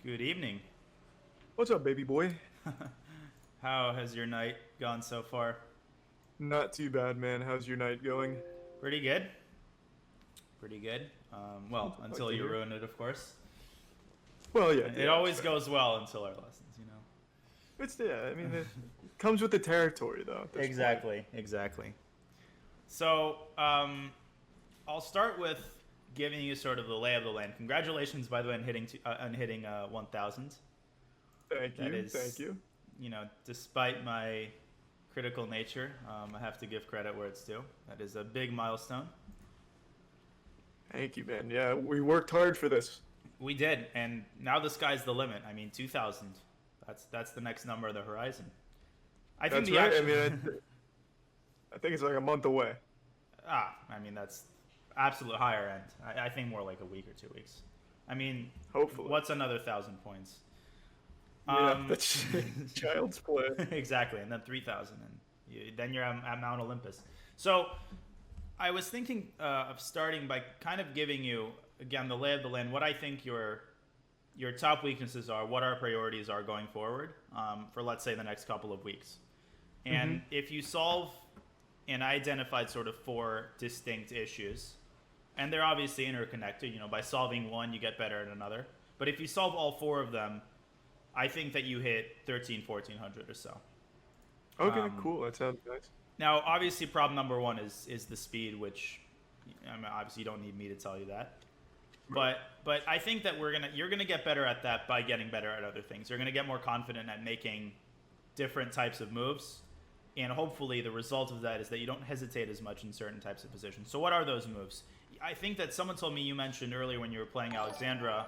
Good evening. What's up, baby boy? How has your night gone so far? Not too bad, man. How's your night going? Pretty good. Pretty good. Well, Like until to you hear. ruin it, of course. Well, yeah, It yeah, it's always fair. goes well until our lessons. I mean, it comes with the territory, though. At this point. Exactly. So, I'll start with giving you sort of the lay of the land. Congratulations, by the way, on hitting 1,000. Thank That you, thank is, you, despite my critical nature, I have to give credit where it's due. That is a big milestone. thank you, man. Yeah, we worked hard for this. We did, and now the sky's the limit. I mean, 2,000. That's the next number of the horizon. I think That's the right. actual. I think it's like a month away. I mean that's absolute higher end. I think more like a week or 2 weeks. I mean, Hopefully. what's another 1,000 points? Yeah, that's child's play. Exactly, and then 3,000, and then you're at Mount Olympus. So, I was thinking of starting by kind of giving you again the lay of the land. What I think your top weaknesses are, what our priorities are going forward for, let's say, the next couple of weeks. And if you solve and identified sort of four distinct issues, and they're obviously interconnected, by solving one, you get better at another. But if you solve all four of them, I think that you hit 1,400 or so. Okay, cool. That sounds nice. Now, obviously, problem number one is the speed, which I mean, obviously you don't need me to tell you that. But I think that you're gonna get better at that by getting better at other things. You're gonna get more confident at making different types of moves, and hopefully the result of that is that you don't hesitate as much in certain types of positions. So what are those moves? I think that someone told me, you mentioned earlier when you were playing Alexandra,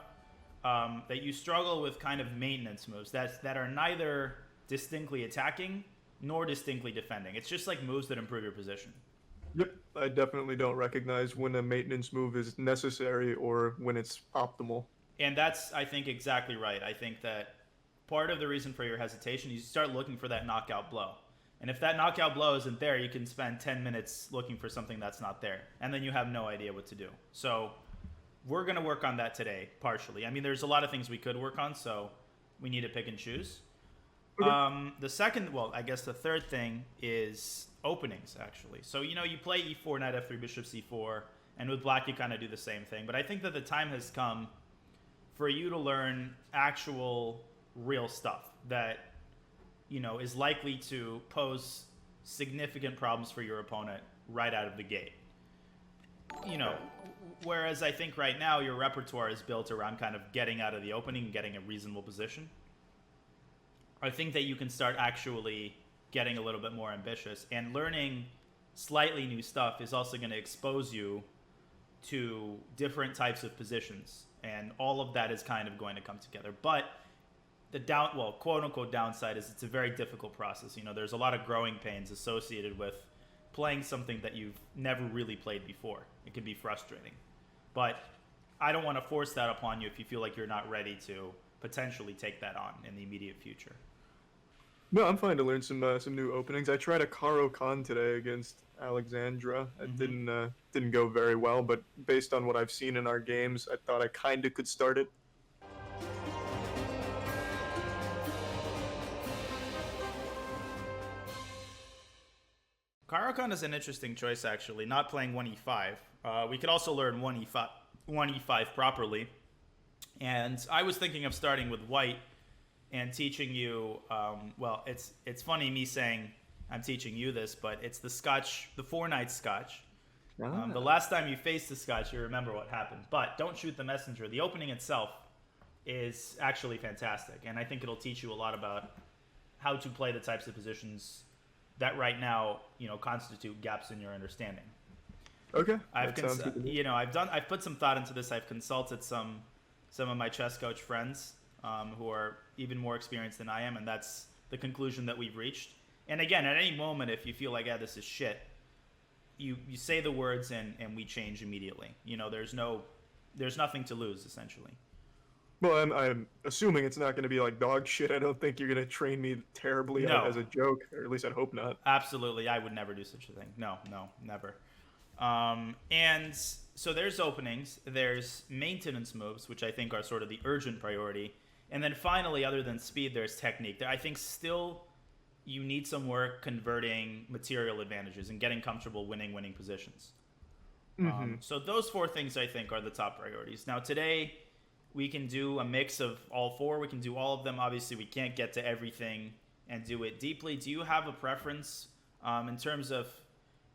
that you struggle with kind of maintenance moves that are neither distinctly attacking nor distinctly defending. It's just like moves that improve your position. Yep, I definitely don't recognize when a maintenance move is necessary or when it's optimal. And that's, I think, exactly right. I think that part of the reason for your hesitation is you start looking for that knockout blow. And if that knockout blow isn't there, you can spend 10 minutes looking for something that's not there. And then you have no idea what to do. So we're going to work on that today, partially. I mean, there's a lot of things we could work on, so we need to pick and choose. Okay. I guess the third thing is openings, actually. So, you play e4, knight f3, bishop c4, and with black you kind of do the same thing. But I think that the time has come for you to learn actual real stuff that, is likely to pose significant problems for your opponent right out of the gate. You know, Whereas I think right now your repertoire is built around kind of getting out of the opening and getting a reasonable position. I think that you can start actually getting a little bit more ambitious, and learning slightly new stuff is also going to expose you to different types of positions, and all of that is kind of going to come together. But the quote unquote downside is it's a very difficult process. There's a lot of growing pains associated with playing something that you've never really played before. It can be frustrating, but I don't want to force that upon you if you feel like you're not ready to potentially take that on in the immediate future. No, I'm fine to learn some new openings. I tried a Karo Khan today against Alexandra. It didn't go very well, but based on what I've seen in our games, I thought I kind of could start it. Caro-Kann is an interesting choice, actually. Not playing 1e5. We could also learn 1e5 properly. And I was thinking of starting with white and teaching you. It's funny me saying I'm teaching you this, but it's the Scotch, the 4-knight Scotch. The last time you faced the Scotch, you remember what happened. But don't shoot the messenger. The opening itself is actually fantastic, and I think it'll teach you a lot about how to play the types of positions that right now, constitute gaps in your understanding. Okay, I've that sounds good to me. I've put some thought into this. I've consulted some of my chess coach friends who are even more experienced than I am, and that's the conclusion that we've reached. And again, at any moment, if you feel like, yeah, this is shit, you say the words and we change immediately. There's nothing to lose, essentially. Well, I'm assuming it's not going to be like dog shit. I don't think you're going to train me terribly No. as a joke, or at least I'd hope not. Absolutely, I would never do such a thing. No, never. And so there's openings, there's maintenance moves, which I think are sort of the urgent priority, And then finally, other than speed, there's technique. I think still you need some work converting material advantages and getting comfortable winning positions. So those 4 things I think are the top priorities. Now today we can do a mix of all 4. We can do all of them. Obviously we can't get to everything and do it deeply. Do you have a preference in terms of,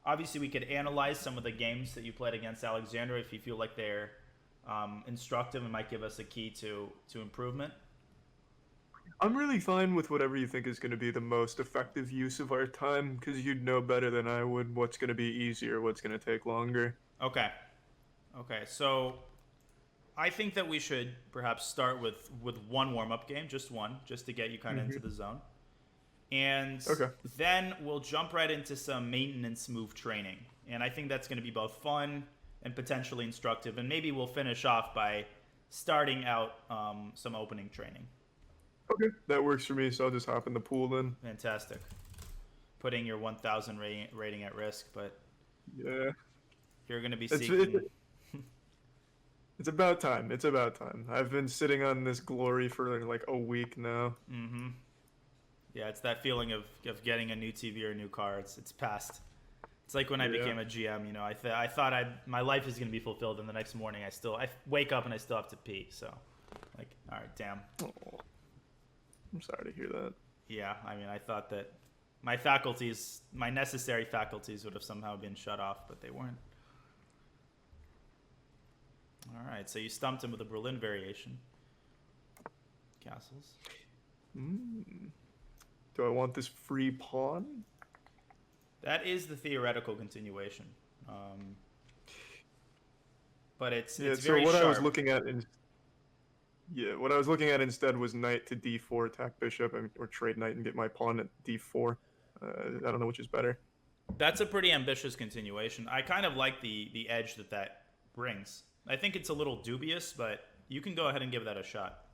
obviously we could analyze some of the games that you played against Alexandra if you feel like they're instructive and might give us a key to improvement? I'm really fine with whatever you think is going to be the most effective use of our time, because you'd know better than I would what's going to be easier, what's going to take longer. Okay. So I think that we should perhaps start with one warm-up game, just one, just to get you kind of into the zone. And then we'll jump right into some maintenance move training. And I think that's going to be both fun and potentially instructive. And maybe we'll finish off by starting out some opening training. Okay, that works for me, so I'll just hop in the pool then. Fantastic. Putting your 1,000 rating at risk, but yeah, you're going to be seeking... It's about time. It's about time. I've been sitting on this glory for like a week now. Yeah, it's that feeling of getting a new TV or a new car. It's past. It's like when I became a GM, you know, I thought my life is going to be fulfilled, and the next morning I wake up and I still have to pee. So, like, all right, damn. Oh, I'm sorry to hear that. Yeah, I mean, I thought that my necessary faculties would have somehow been shut off, but they weren't. All right, so you stumped him with a Berlin variation. Castles. Do I want this free pawn? That is the theoretical continuation. But it's very what sharp. I was looking at what I was looking at instead was knight to d4, attack bishop, or trade knight and get my pawn at d4. I don't know which is better. That's a pretty ambitious continuation. I kind of like the edge that brings. I think it's a little dubious, but you can go ahead and give that a shot.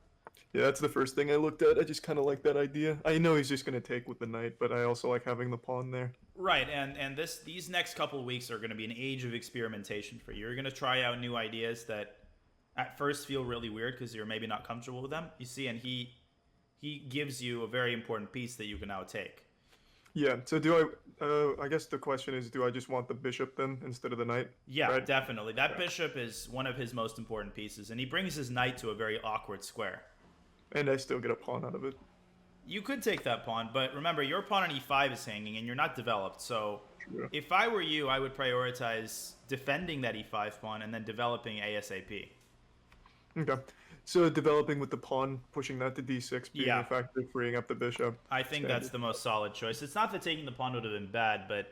Yeah, that's the first thing I looked at. I just kind of like that idea. I know he's just going to take with the knight, but I also like having the pawn there. Right, and these next couple of weeks are going to be an age of experimentation for you. You're going to try out new ideas that at first feel really weird because you're maybe not comfortable with them. You see, and he gives you a very important piece that you can now take. Yeah, so I guess the question is, do I just want the bishop then instead of the knight? Yeah, right? Definitely. That bishop is one of his most important pieces, and he brings his knight to a very awkward square. And I still get a pawn out of it. You could take that pawn, but remember, your pawn on e5 is hanging, and you're not developed. So True. If I were you, I would prioritize defending that e5 pawn and then developing ASAP. Okay. So developing with the pawn, pushing that to d6, being effective, freeing up the bishop. I think that's the most solid choice. It's not that taking the pawn would have been bad, but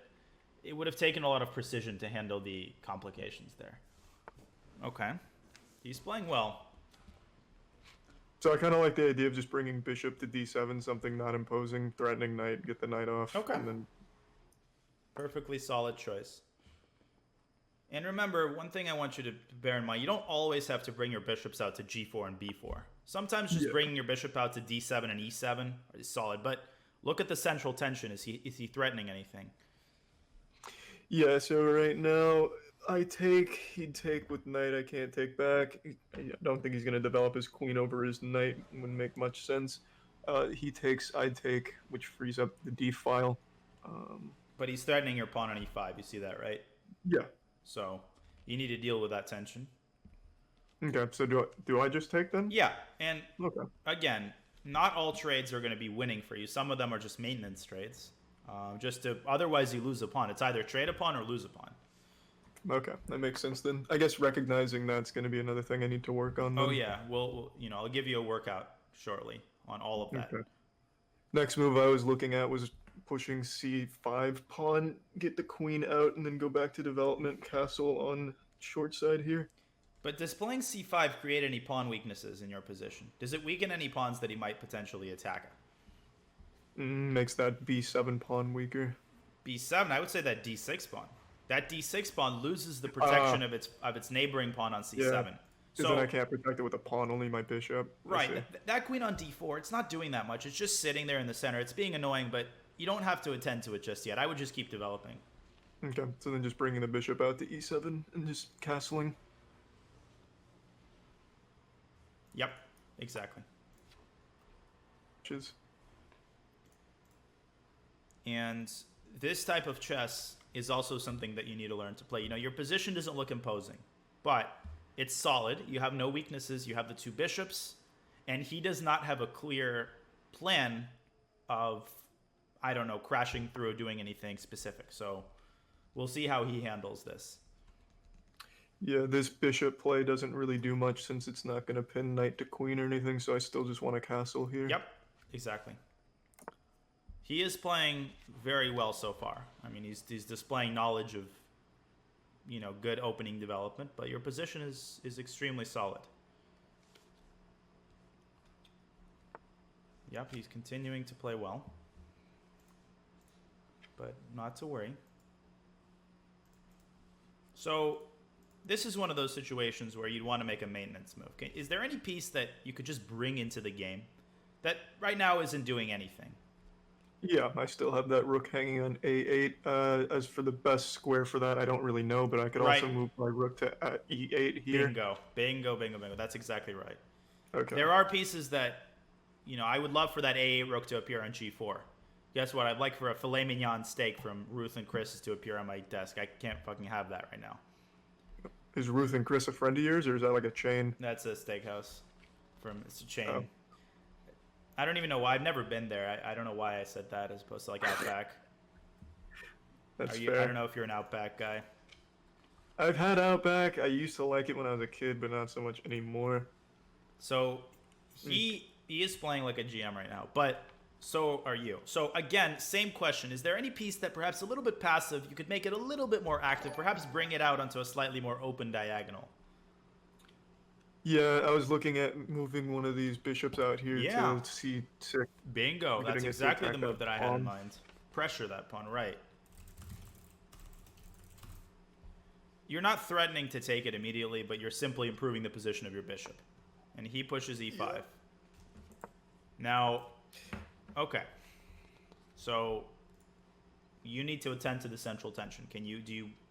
it would have taken a lot of precision to handle the complications there. Okay. He's playing well. So I kind of like the idea of just bringing bishop to d7, something not imposing, threatening knight, get the knight off. Okay. And then... Perfectly solid choice. And remember, one thing I want you to bear in mind, you don't always have to bring your bishops out to g4 and b4. Sometimes just bringing your bishop out to d7 and e7 is solid, but look at the central tension. Is he threatening anything? Yeah, so right now, he'd take with knight, I can't take back. I don't think he's going to develop his queen over his knight, wouldn't make much sense. He takes, I take, which frees up the d file. But he's threatening your pawn on e5, you see that, right? Yeah. So you need to deal with that tension. Okay, so do I just take then? Yeah, and again, not all trades are going to be winning for you. Some of them are just maintenance trades. Otherwise you lose a pawn. It's either trade a pawn or lose a pawn. Okay, that makes sense then. I guess recognizing that's going to be another thing I need to work on then. Oh yeah, we'll I'll give you a workout shortly on all of that. Okay. Next move I was looking at was pushing c5 pawn, get the queen out, and then go back to development, castle on short side here. But does playing c5 create any pawn weaknesses in your position? Does it weaken any pawns that he might potentially attack? Makes that b7 pawn weaker. b7, I would say that d6 pawn. That d6 pawn loses the protection of its neighboring pawn on c7. Yeah. Because then I can't protect it with a pawn, only my bishop. Right. That queen on d4, it's not doing that much. It's just sitting there in the center. It's being annoying, but you don't have to attend to it just yet. I would just keep developing. Okay, so then just bringing the bishop out to e7 and just castling. Yep, exactly. matches. And this type of chess is also something that you need to learn to play. You know, your position doesn't look imposing, but it's solid. You have no weaknesses. You have the 2 bishops, and he does not have a clear plan of, I don't know, crashing through or doing anything specific. So we'll see how he handles this. Yeah, this bishop play doesn't really do much since it's not going to pin knight to queen or anything, so I still just want a castle here. Yep, exactly. He is playing very well so far. I mean, he's displaying knowledge of, you know, good opening development, but your position is extremely solid. Yep, he's continuing to play well, but not to worry. So this is one of those situations where you'd want to make a maintenance move. Okay? Is there any piece that you could just bring into the game that right now isn't doing anything? Yeah, I still have that rook hanging on a8. As for the best square for that, I don't really know, but I could also move my rook to e8 here. Bingo, bingo, bingo, bingo. That's exactly right. Okay. There are pieces that, you know, I would love for that a8 rook to appear on g4. Guess what? I'd like for a filet mignon steak from Ruth and Chris to appear on my desk. I can't fucking have that right now. Is Ruth and Chris a friend of yours, or is that like a chain? That's a steakhouse. It's a chain. Oh. I don't even know why. I've never been there. I don't know why I said that as opposed to like Outback. That's fair. I don't know if you're an Outback guy. I've had Outback. I used to like it when I was a kid, but not so much anymore. So he is playing like a GM right now, but so are you. So again, same question. Is there any piece that perhaps a little bit passive, you could make it a little bit more active, perhaps bring it out onto a slightly more open diagonal? Yeah, I was looking at moving one of these bishops out here to c6. Bingo. That's exactly the move that I had in mind. Pressure that pawn, right. You're not threatening to take it immediately, but you're simply improving the position of your bishop. And he pushes e5. Yeah. Now, okay. So you need to attend to the central tension.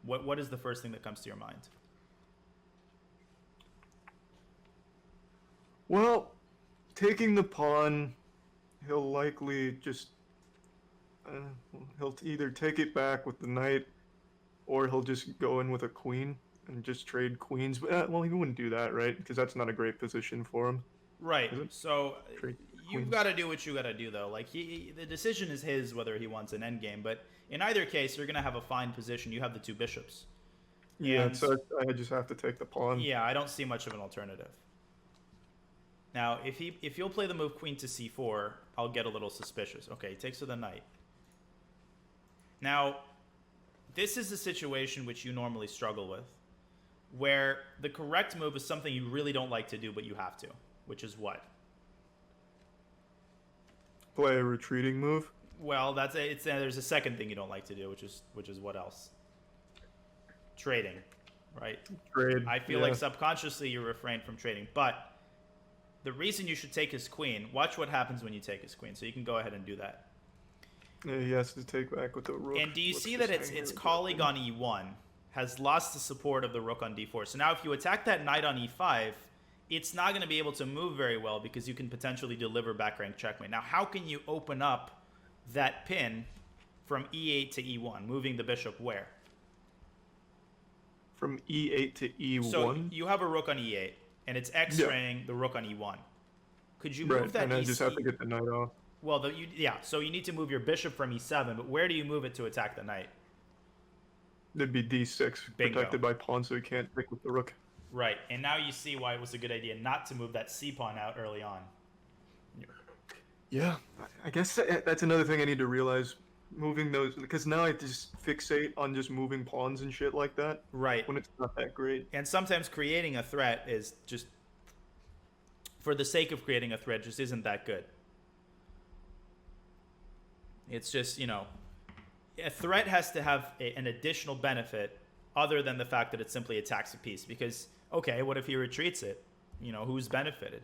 What is the first thing that comes to your mind? Well, taking the pawn, he'll likely just he'll either take it back with the knight, or he'll just go in with a queen and just trade queens. But well, he wouldn't do that, right? Because that's not a great position for him. Right. So you've got to do what you got to do, though. Like the decision is his whether he wants an endgame. But in either case, you're gonna have a fine position. You have the 2 bishops. Yeah. So I just have to take the pawn. Yeah, I don't see much of an alternative. Now, if you'll play the move queen to c4, I'll get a little suspicious. Okay, he takes to the knight. Now, this is a situation which you normally struggle with, where the correct move is something you really don't like to do, but you have to, which is what? Play a retreating move. Well, there's a second thing you don't like to do, which is what else? Trading, right? Trade. I feel like subconsciously you refrain from trading, but the reason you should take his queen, watch what happens when you take his queen, so you can go ahead and do that. Yeah, he has to take back with the rook. And do you see that its colleague on e1 has lost the support of the rook on d4? So now if you attack that knight on e5, it's not going to be able to move very well because you can potentially deliver back rank checkmate. Now, how can you open up that pin from e8 to e1, moving the bishop where? From e8 to e1? So you have a rook on e8. And it's X-raying the rook on e1. Could you move that? And I just have to get the knight off. Well, so you need to move your bishop from e7, but where do you move it to attack the knight? It'd be d6, Bingo. protected by pawn, so he can't pick with the rook. Right, and now you see why it was a good idea not to move that c-pawn out early on. Yeah, I guess that's another thing I need to realize. Moving those, because now I just fixate on just moving pawns and shit like that. Right. When it's not that great. And sometimes creating a threat is just, for the sake of creating a threat, just isn't that good. It's just, a threat has to have an additional benefit other than the fact that it simply attacks a piece. Because, okay, what if he retreats it? Who's benefited?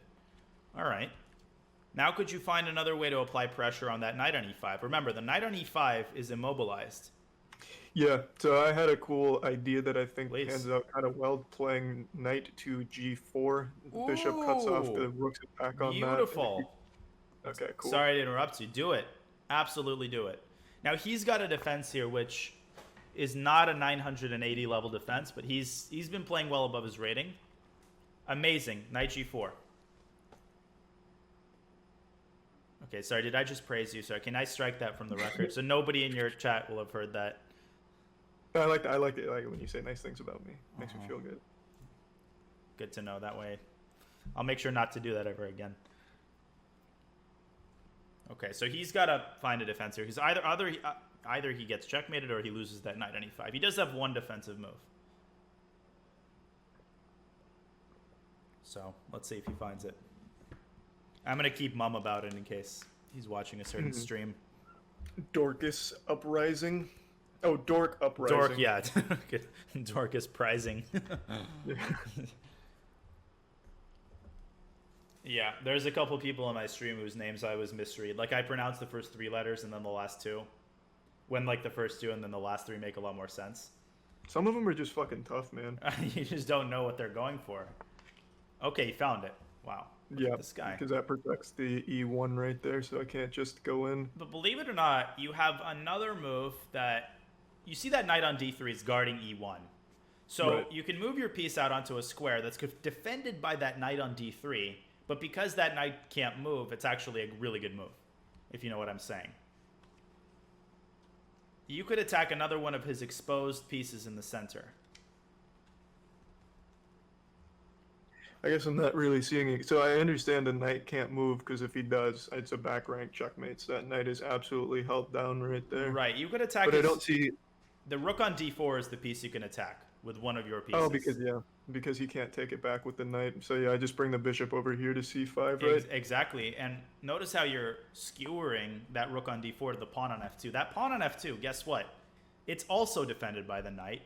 All right. Now could you find another way to apply pressure on that knight on e5? Remember, the knight on e5 is immobilized. Yeah, so I had a cool idea that I think pans out kind of well, playing knight to g4. The bishop cuts off the rook's attack on that. Beautiful. Okay, cool. Sorry to interrupt you. Do it. Absolutely do it. Now, he's got a defense here, which is not a 980 level defense, but he's been playing well above his rating. Amazing. Knight G4. Okay, sorry. Did I just praise you? Sorry. Can I strike that from the record? So nobody in your chat will have heard that. I like it when you say nice things about me. Makes me feel good. Good to know. That way, I'll make sure not to do that ever again. Okay, so he's got to find a defense here. Because either he gets checkmated or he loses that knight on e5. He does have one defensive move. So let's see if he finds it. I'm going to keep mum about it in case he's watching a certain stream. Dorcas Uprising. Oh, Dork Uprising. Dork, yeah. Dorcas Prizing. Yeah, there's a couple people in my stream whose names I was misread. Like, I pronounce the first 3 letters and then the last 2. When, like, the first 2 and then the last 3 make a lot more sense. Some of them are just fucking tough, man. You just don't know what they're going for. Okay, he found it. Wow. Yeah, this guy. Because that protects the E1 right there, so I can't just go in. But believe it or not, you have another move that... You see that knight on d3 is guarding e1. So you can move your piece out onto a square that's defended by that knight on d3, but because that knight can't move, it's actually a really good move, if you know what I'm saying. You could attack another one of his exposed pieces in the center. I guess I'm not really seeing it. So I understand the knight can't move, because if he does, it's a back rank checkmate. So that knight is absolutely held down right there. Right, you could attack But I don't see... The rook on d4 is the piece you can attack with one of your pieces. Oh, because he can't take it back with the knight. So yeah, I just bring the bishop over here to c5, right? Exactly. And notice how you're skewering that rook on d4 to the pawn on f2. That pawn on f2, guess what? It's also defended by the knight.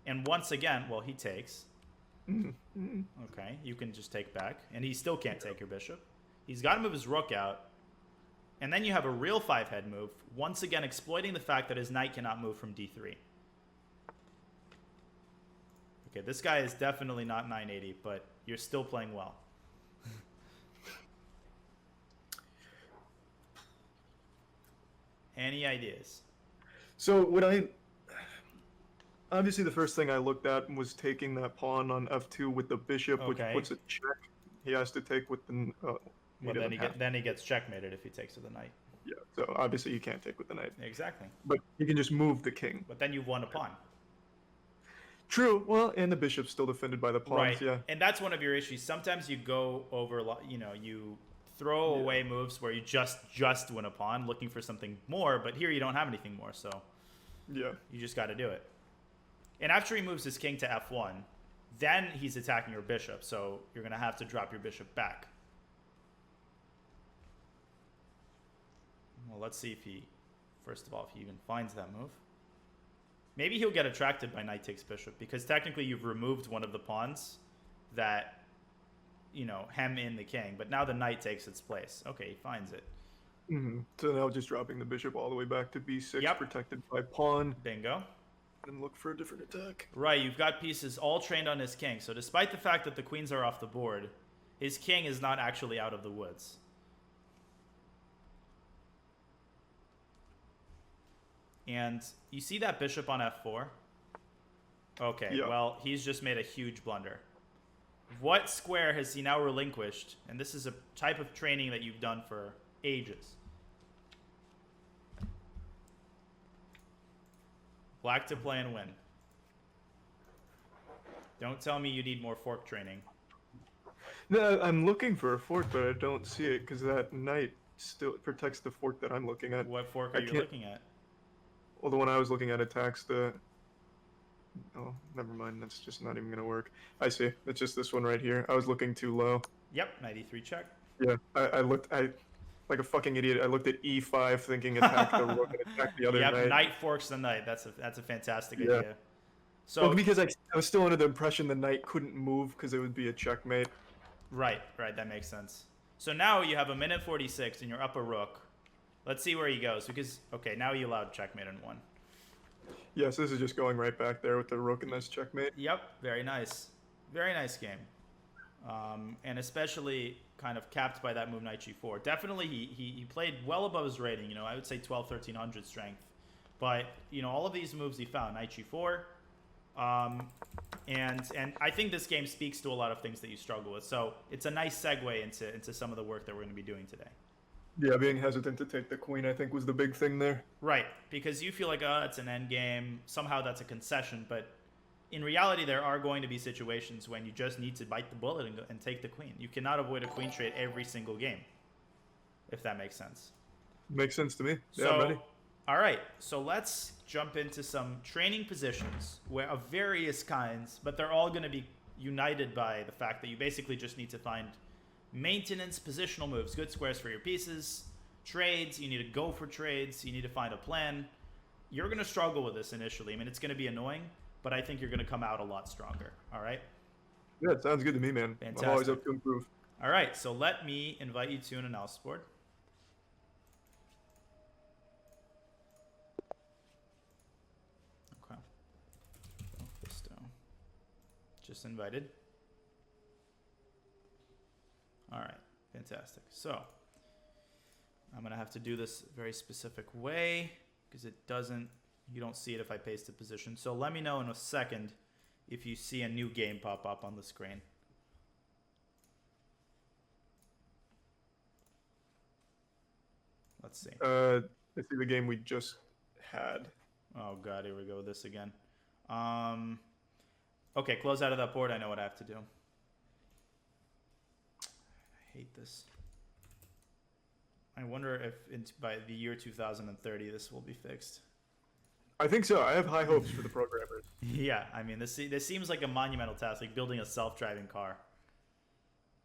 And once again, well, he takes. Okay, you can just take back. And he still can't take your bishop. He's got to move his rook out. And then you have a real 5-head move, once again exploiting the fact that his knight cannot move from d3. Okay, this guy is definitely not 980, but you're still playing well. Any ideas? So obviously the first thing I looked at was taking that pawn on f2 with the bishop, which puts a check. He has to take with the... well, then he gets checkmated if he takes with the knight. Yeah, so obviously you can't take with the knight. Exactly. But you can just move the king. But then you've won a pawn. True. Well, and the bishop's still defended by the pawns, right. Yeah. And that's one of your issues. Sometimes you go over, you throw away moves where you just win a pawn, looking for something more, but here you don't have anything more, so yeah, you just got to do it. And after he moves his king to f1, then he's attacking your bishop, so you're going to have to drop your bishop back. Well, let's see if he, first of all, if he even finds that move. Maybe he'll get attracted by knight takes bishop, because technically you've removed one of the pawns that, hem in the king, but now the knight takes its place. Okay, he finds it. So now just dropping the bishop all the way back to b6, protected by pawn. Bingo. And look for a different attack. Right, you've got pieces all trained on his king, so despite the fact that the queens are off the board, his king is not actually out of the woods. And you see that bishop on f4? Okay, well, he's just made a huge blunder. What square has he now relinquished? And this is a type of training that you've done for ages. Black to play and win. Don't tell me you need more fork training. No, I'm looking for a fork, but I don't see it because that knight still protects the fork that I'm looking at. What fork are you looking at? Well, the one I was looking at attacks the... Oh, never mind. That's just not even going to work. I see. It's just this one right here. I was looking too low. Yep, knight e3 check. Yeah, I looked... like a fucking idiot, I looked at e5 thinking attack the rook and attack the other knight. Yep, knight forks the knight. That's a fantastic idea. So, well, because I was still under the impression the knight couldn't move because it would be a checkmate. Right, that makes sense. So now you have a minute 46 and you're up a rook. Let's see where he goes because, okay, now he allowed checkmate in one. Yes, this is just going right back there with the rook and that's checkmate. Yep, very nice. Very nice game. And especially kind of capped by that move knight g4. Definitely he played well above his rating, you know, I would say 1300 strength. But, you know, all of these moves he found, knight g4, and I think this game speaks to a lot of things that you struggle with. So it's a nice segue into some of the work that we're going to be doing today. Yeah, being hesitant to take the queen, I think, was the big thing there. Right, because you feel like, oh, it's an endgame. Somehow that's a concession, but in reality, there are going to be situations when you just need to bite the bullet and take the queen. You cannot avoid a queen trade every single game, if that makes sense. Makes sense to me. So, yeah, I'm ready. All right, so let's jump into some training positions of various kinds, but they're all going to be united by the fact that you basically just need to find maintenance positional moves, good squares for your pieces, trades. You need to go for trades. You need to find a plan. You're going to struggle with this initially. I mean, it's going to be annoying, but I think you're going to come out a lot stronger. All right? Yeah, it sounds good to me, man. Fantastic. I'm always up to improve. All right, so let me invite you to an analysis board. Okay. Just invited. All right, fantastic. So I'm going to have to do this a very specific way because you don't see it if I paste the position. So let me know in a second if you see a new game pop up on the screen. Let's see. I see the game we just had. Oh God, here we go with this again. Okay, close out of that board. I know what I have to do. I hate this. I wonder if by the year 2030 this will be fixed. I think so. I have high hopes for the programmers. Yeah, I mean, this seems like a monumental task, like building a self-driving car.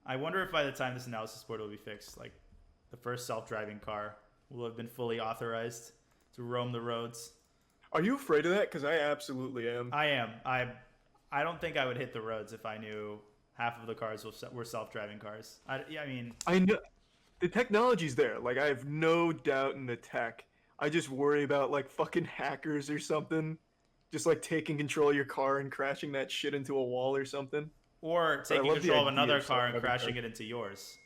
I wonder if by the time this analysis board will be fixed, like the first self-driving car will have been fully authorized to roam the roads. Are you afraid of that? Because I absolutely am. I am. I don't think I would hit the roads if I knew half of the cars were self-driving cars. I mean... I know. The technology's there. Like, I have no doubt in the tech. I just worry about, like, fucking hackers or something. Just, like, taking control of your car and crashing that shit into a wall or something. Or taking control of another car and crashing it into yours.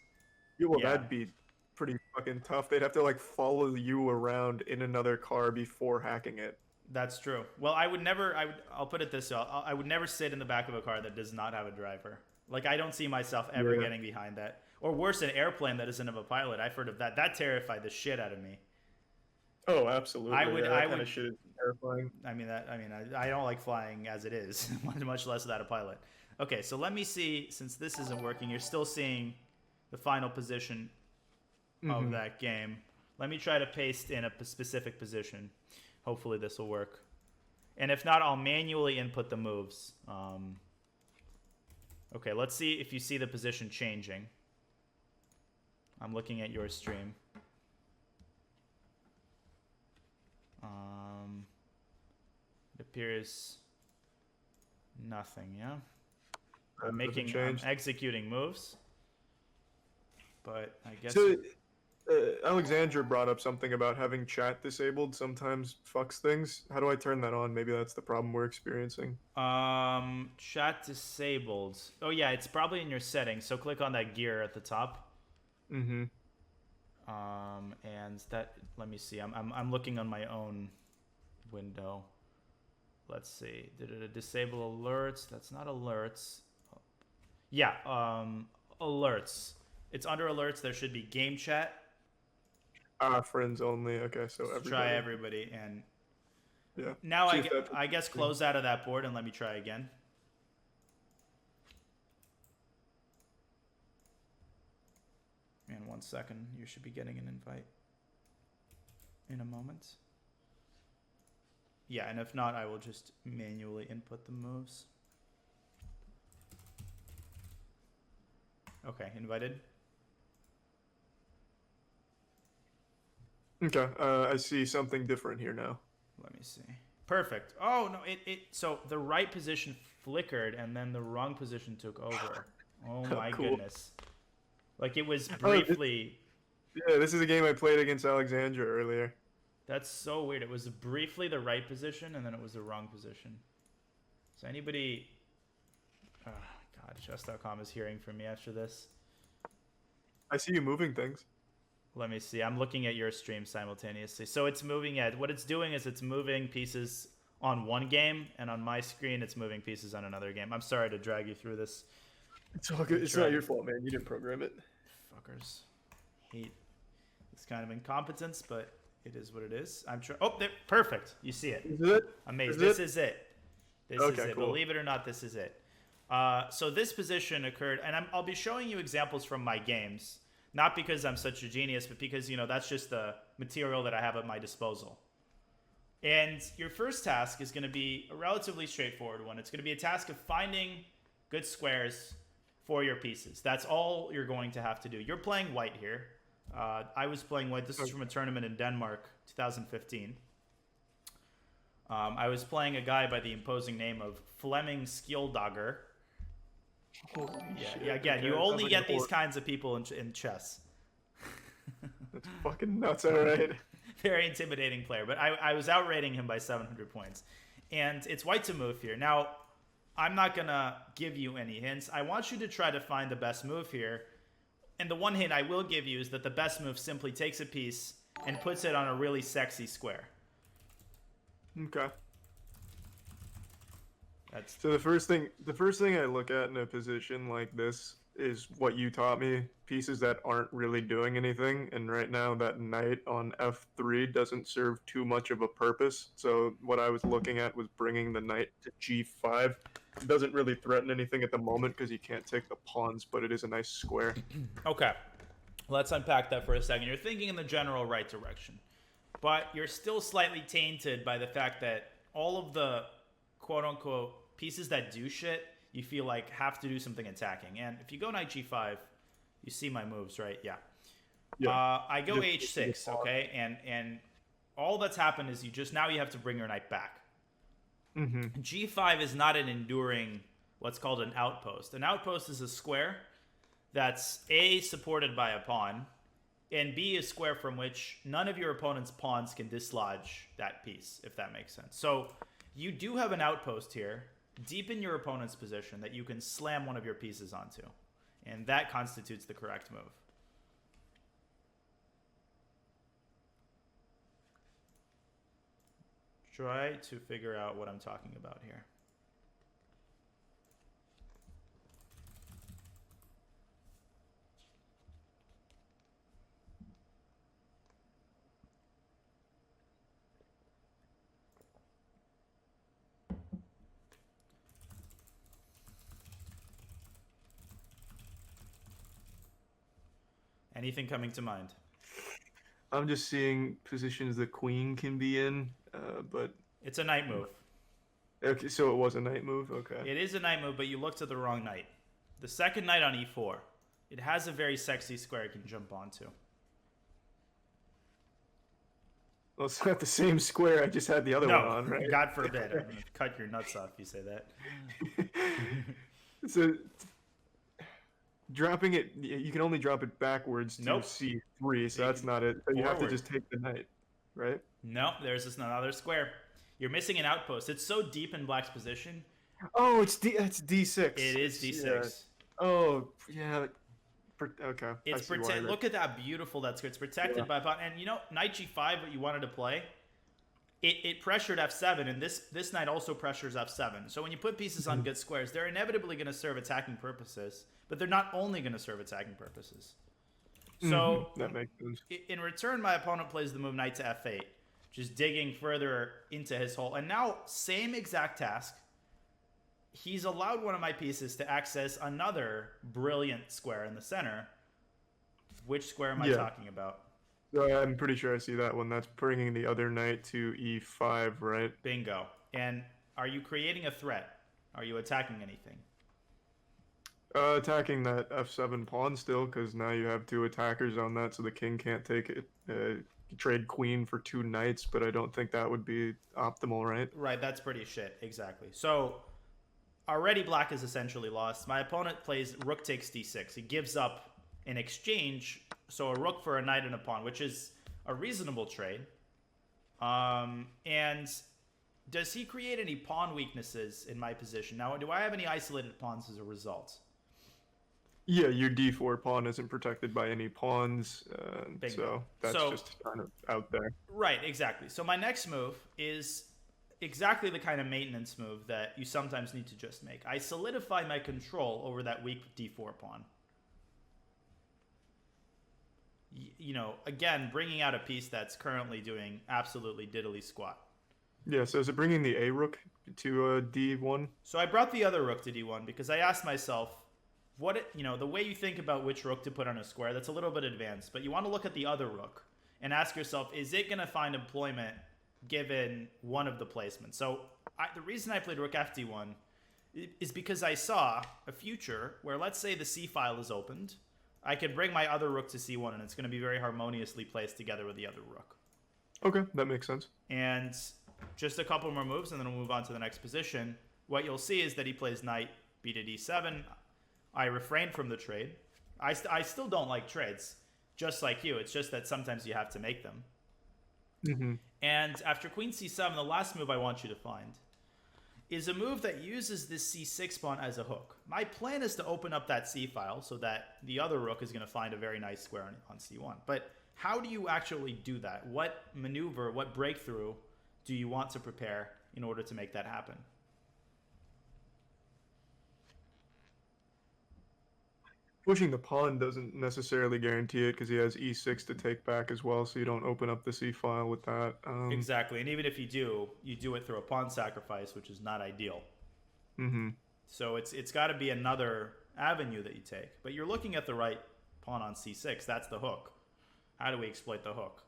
Yeah, well, that'd be pretty fucking tough. They'd have to, like, follow you around in another car before hacking it. That's true. Well, I'll put it this way. I would never sit in the back of a car that does not have a driver. Like, I don't see myself ever getting behind that. Or worse, an airplane that doesn't have a pilot. I've heard of that. That terrified the shit out of me. Oh, absolutely. I would. That kind of shit is terrifying. I don't like flying as it is, much less without a pilot. Okay, so let me see. Since this isn't working, you're still seeing the final position of that game. Let me try to paste in a specific position. Hopefully this will work. And if not, I'll manually input the moves. Okay, let's see if you see the position changing. I'm looking at your stream. It appears nothing, yeah? I'm executing moves. But I guess... So, Alexandra brought up something about having chat disabled sometimes fucks things. How do I turn that on? Maybe that's the problem we're experiencing. Chat disabled. Oh yeah, it's probably in your settings. So click on that gear at the top. Mm-hmm. And that, let me see. I'm looking on my own window. Let's see. Did it disable alerts? That's not alerts. Yeah, alerts. It's under alerts. There should be game chat. Friends only. Okay, so everybody. Try everybody, and yeah. Now I guess close out of that board and let me try again. And 1 second, you should be getting an invite in a moment. Yeah, and if not, I will just manually input the moves. Okay, invited. Okay, I see something different here now. Let me see. Perfect. Oh, no, so the right position flickered and then the wrong position took over. Oh my goodness. Like it was briefly... Yeah, this is a game I played against Alexandra earlier. That's so weird. It was briefly the right position and then it was the wrong position. So anybody... Oh, God, chess.com is hearing from me after this. I see you moving things. Let me see. I'm looking at your stream simultaneously. So it's moving at what it's doing is it's moving pieces on one game, and on my screen it's moving pieces on another game. I'm sorry to drag you through this. It's all good. It's not your fault, man. You didn't program it. Fuckers. Hate this kind of incompetence, but it is what it is. I'm sure. Oh, there, perfect. You see it. Is it? Amazing. This is it. This is it. Cool. Believe it or not, this is it. So this position occurred, and I'll be showing you examples from my games, not because I'm such a genius, but because, you know, that's just the material that I have at my disposal. And your first task is going to be a relatively straightforward one. It's going to be a task of finding good squares for your pieces. That's all you're going to have to do. You're playing white here. I was playing white. This is from a tournament in Denmark, 2015. I was playing a guy by the imposing name of Flemming Skjoldagger. Yeah. Again, you only get these kinds of people in chess. That's fucking nuts, alright. Very intimidating player, but I was outrating him by 700 points. And it's white to move here. Now, I'm not going to give you any hints. I want you to try to find the best move here. And the one hint I will give you is that the best move simply takes a piece and puts it on a really sexy square. Okay. That's So the first thing I look at in a position like this is what you taught me, pieces that aren't really doing anything, and right now that knight on f3 doesn't serve too much of a purpose. So what I was looking at was bringing the knight to g5. It doesn't really threaten anything at the moment because you can't take the pawns, but it is a nice square. Okay. Let's unpack that for a second. You're thinking in the general right direction, but you're still slightly tainted by the fact that all of the quote-unquote pieces that do shit, you feel like have to do something attacking. And if you go knight g5, you see my moves, right? Yeah. I go h6, okay? And all that's happened is now you have to bring your knight back. Mm-hmm. G5 is not an enduring, what's called an outpost. An outpost is a square that's A, supported by a pawn, and B, a square from which none of your opponent's pawns can dislodge that piece, if that makes sense. So you do have an outpost here, deep in your opponent's position, that you can slam one of your pieces onto. And that constitutes the correct move. Try to figure out what I'm talking about here. Anything coming to mind? I'm just seeing positions the queen can be in, but... It's a knight move. Okay, so it was a knight move? Okay. It is a knight move, but you looked at the wrong knight. The second knight on e4. It has a very sexy square it can jump onto. Well, it's not the same square. I just had the other one on, right? God forbid. I'm going to cut your nuts off if you say that. So, dropping it, you can only drop it backwards to c3, so that's not it. You have to just take the knight, right? No, there's just another square. You're missing an outpost. It's so deep in black's position. Oh, it's d6. It is d6. Yeah. Oh, yeah. Okay. It's look at that beautiful that square. It's protected by a pawn. And you know, knight g5, what you wanted to play, it pressured f7, and this knight also pressures f7. So when you put pieces on good squares, they're inevitably going to serve attacking purposes, but they're not only going to serve attacking purposes. So that makes sense. In return, my opponent plays the move knight to f8, just digging further into his hole. And now, same exact task. He's allowed one of my pieces to access another brilliant square in the center. Which square am I talking about? I'm pretty sure I see that one. That's bringing the other knight to e5, right? Bingo. And are you creating a threat? Are you attacking anything? Attacking that f7 pawn still, because now you have two attackers on that, so the king can't take it. Trade queen for two knights, but I don't think that would be optimal, right? Right, that's pretty shit. Exactly. So already black is essentially lost. My opponent plays rook takes d6. He gives up in exchange, so a rook for a knight and a pawn, which is a reasonable trade. And does he create any pawn weaknesses in my position? Now, do I have any isolated pawns as a result? Yeah, your d4 pawn isn't protected by any pawns, Bingo. so that's So just kind of out there. right, exactly. So my next move is exactly the kind of maintenance move that you sometimes need to just make. I solidify my control over that weak d4 pawn. Again, bringing out a piece that's currently doing absolutely diddly squat. Yeah, so is it bringing the a rook to d1? So I brought the other rook to d1 because I asked myself, the way you think about which rook to put on a square, that's a little bit advanced, but you want to look at the other rook and ask yourself, is it going to find employment given one of the placements? So the reason I played rook fd1 is because I saw a future where, let's say the c file is opened, I could bring my other rook to c1 and it's going to be very harmoniously placed together with the other rook. Okay, that makes sense. And just a couple more moves and then we'll move on to the next position. What you'll see is that he plays knight b to d7. I refrained from the trade. I still don't like trades, just like you. It's just that sometimes you have to make them. Mm-hmm. And after queen c7, the last move I want you to find is a move that uses this c6 pawn as a hook. My plan is to open up that c file so that the other rook is going to find a very nice square on c1. But how do you actually do that? What maneuver, what breakthrough do you want to prepare in order to make that happen? Pushing the pawn doesn't necessarily guarantee it because he has e6 to take back as well, so you don't open up the c file with that. Exactly, and even if you do it through a pawn sacrifice, which is not ideal. Mm-hmm. So it's got to be another avenue that you take. But you're looking at the right pawn on c6. That's the hook. How do we exploit the hook?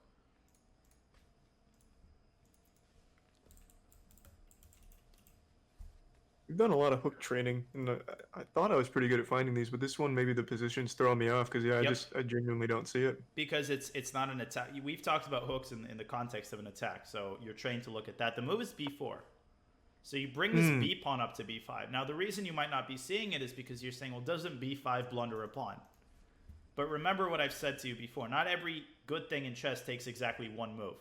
We've done a lot of hook training, and I thought I was pretty good at finding these, but this one, maybe the position's throwing me off because, yeah, Yep. I genuinely don't see it. Because it's not an attack. We've talked about hooks in the context of an attack, so you're trained to look at that. The move is b4. So you bring this b pawn up to b5. Now, the reason you might not be seeing it is because you're saying, well, doesn't b5 blunder a pawn? But remember what I've said to you before. Not every good thing in chess takes exactly one move.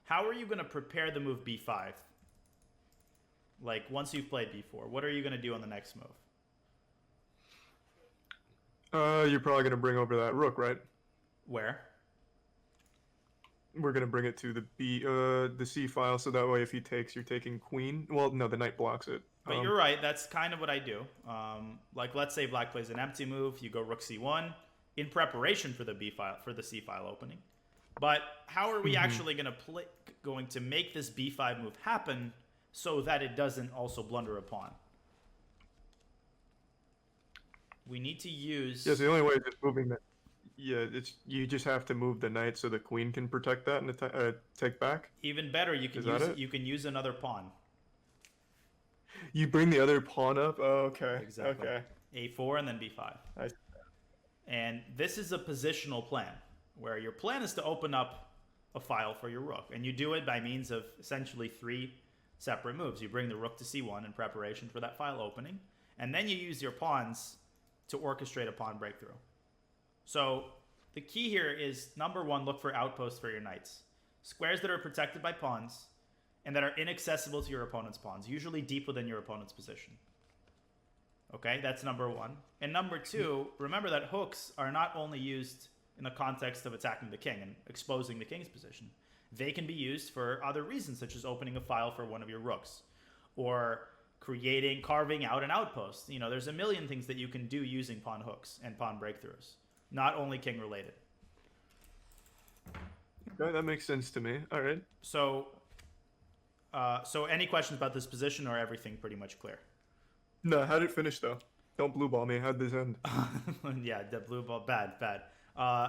How are you going to prepare the move b5? Like, once you've played b4, what are you going to do on the next move? You're probably going to bring over that rook, right? Where? We're going to bring it to the c file, so that way if he takes, you're taking queen. Well, no, the knight blocks it. But you're right. That's kind of what I do. Like, let's say black plays an empty move. You go rook c1 in preparation for the b file, for the c file opening. But how are we actually going to make this b5 move happen so that it doesn't also blunder a pawn? We need to use... Yeah, so the only way is just moving that. Yeah, you just have to move the knight so the queen can protect that and take back. Even better, you can use another pawn. You bring the other pawn up? Oh, okay. Exactly. Okay. a4 and then b5. And this is a positional plan, where your plan is to open up a file for your rook. And you do it by means of essentially 3 separate moves. You bring the rook to c1 in preparation for that file opening, and then you use your pawns to orchestrate a pawn breakthrough. So the key here is, number 1, look for outposts for your knights. Squares that are protected by pawns and that are inaccessible to your opponent's pawns, usually deep within your opponent's position. Okay, that's number 1. And number 2, remember that hooks are not only used in the context of attacking the king and exposing the king's position. They can be used for other reasons, such as opening a file for one of your rooks, or carving out an outpost. There's a million things that you can do using pawn hooks and pawn breakthroughs, not only king related. Okay, that makes sense to me. All right. So any questions about this position, or everything pretty much clear? No, how'd it finish though? Don't blue ball me. How'd this end? Yeah, the blue ball, bad.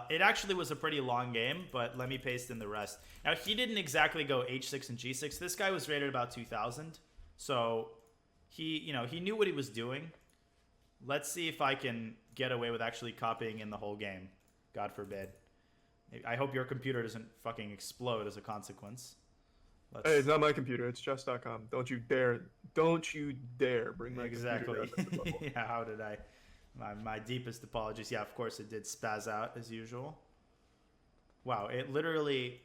It actually was a pretty long game, but let me paste in the rest. Now, he didn't exactly go h6 and g6. This guy was rated about 2,000, so he knew what he was doing. Let's see if I can get away with actually copying in the whole game. God forbid. I hope your computer doesn't fucking explode as a consequence. Hey, it's not my computer. It's chess.com. Don't you dare bring my exactly. computer up to the level. Yeah, how did I? My deepest apologies. Yeah, of course it did spaz out as usual. Wow, it literally...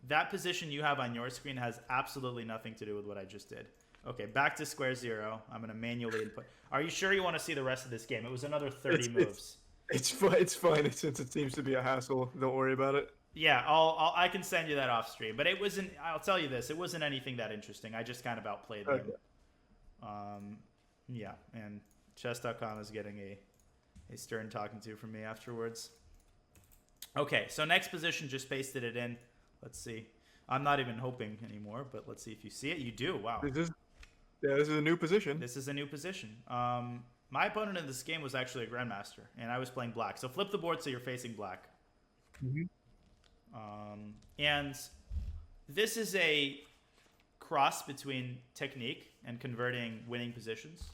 That position you have on your screen has absolutely nothing to do with what I just did. Okay, back to square 0. I'm going to manually input. Are you sure you want to see the rest of this game? It was another 30 moves. It's fine. It's fine since it seems to be a hassle. Don't worry about it. Yeah, I can send you that off stream. But it wasn't. I'll tell you this: it wasn't anything that interesting. I just kind of outplayed Okay. them. Yeah, and chess.com is getting a stern talking to from me afterwards. Okay, so next position, just pasted it in. Let's see. I'm not even hoping anymore, but let's see if you see it. You do. Wow. This is a new position. This is a new position. My opponent in this game was actually a grandmaster, and I was playing black. So flip the board so you're facing black. Mhm. And this is a cross between technique and converting winning positions,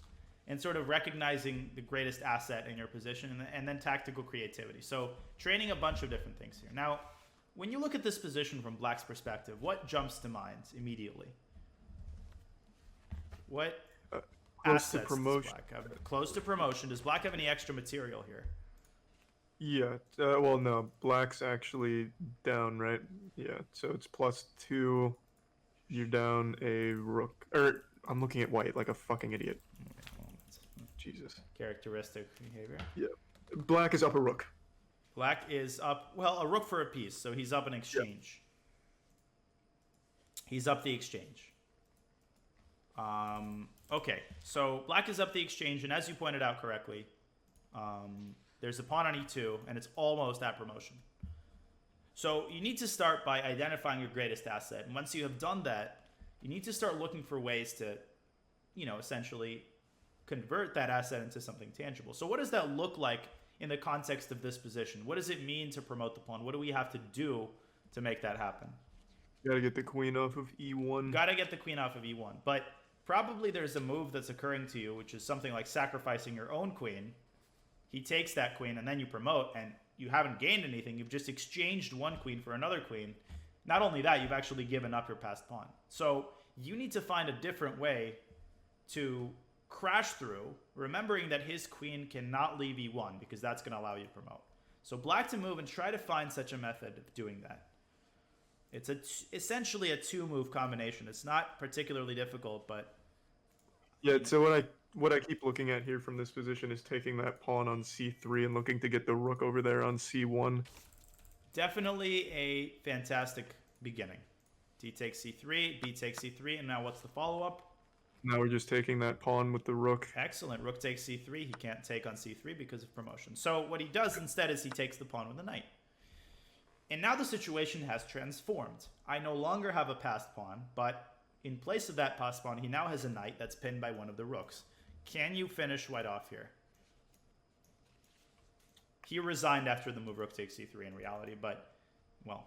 and sort of recognizing the greatest asset in your position, and then tactical creativity. So training a bunch of different things here. Now, when you look at this position from black's perspective, what jumps to mind immediately? What Close to assets promotion. does black have? Close to promotion. Does black have any extra material here? Yeah. Well, no. Black's actually down, right? Yeah. So it's +2. You're down a rook. I'm looking at white like a fucking idiot. Jesus. Characteristic behavior. Yeah. Black is up a rook. Black is up, well, a rook for a piece, so he's up an exchange. He's up the exchange. Okay, so black is up the exchange, and as you pointed out correctly, there's a pawn on e2, and it's almost at promotion. So you need to start by identifying your greatest asset, and once you have done that, you need to start looking for ways to, essentially convert that asset into something tangible. So what does that look like in the context of this position? What does it mean to promote the pawn? What do we have to do to make that happen? Gotta get the queen off of e1. Gotta get the queen off of e1. But probably there's a move that's occurring to you, which is something like sacrificing your own queen. He takes that queen, and then you promote, and you haven't gained anything. You've just exchanged one queen for another queen. Not only that, you've actually given up your passed pawn. So you need to find a different way to crash through, remembering that his queen cannot leave e1 because that's going to allow you to promote. So black to move and try to find such a method of doing that. It's essentially a two-move combination. It's not particularly difficult, but Yeah. So what I keep looking at here from this position is taking that pawn on c3 and looking to get the rook over there on c1. definitely a fantastic beginning. D takes c3, B takes c3, and now what's the follow-up? Now we're just taking that pawn with the rook. Excellent. Rook takes c3. He can't take on c3 because of promotion. So what he does instead is he takes the pawn with the knight. And now the situation has transformed. I no longer have a passed pawn, but in place of that passed pawn, he now has a knight that's pinned by one of the rooks. Can you finish white off here? He resigned after the move rook takes c3 in reality, but, well,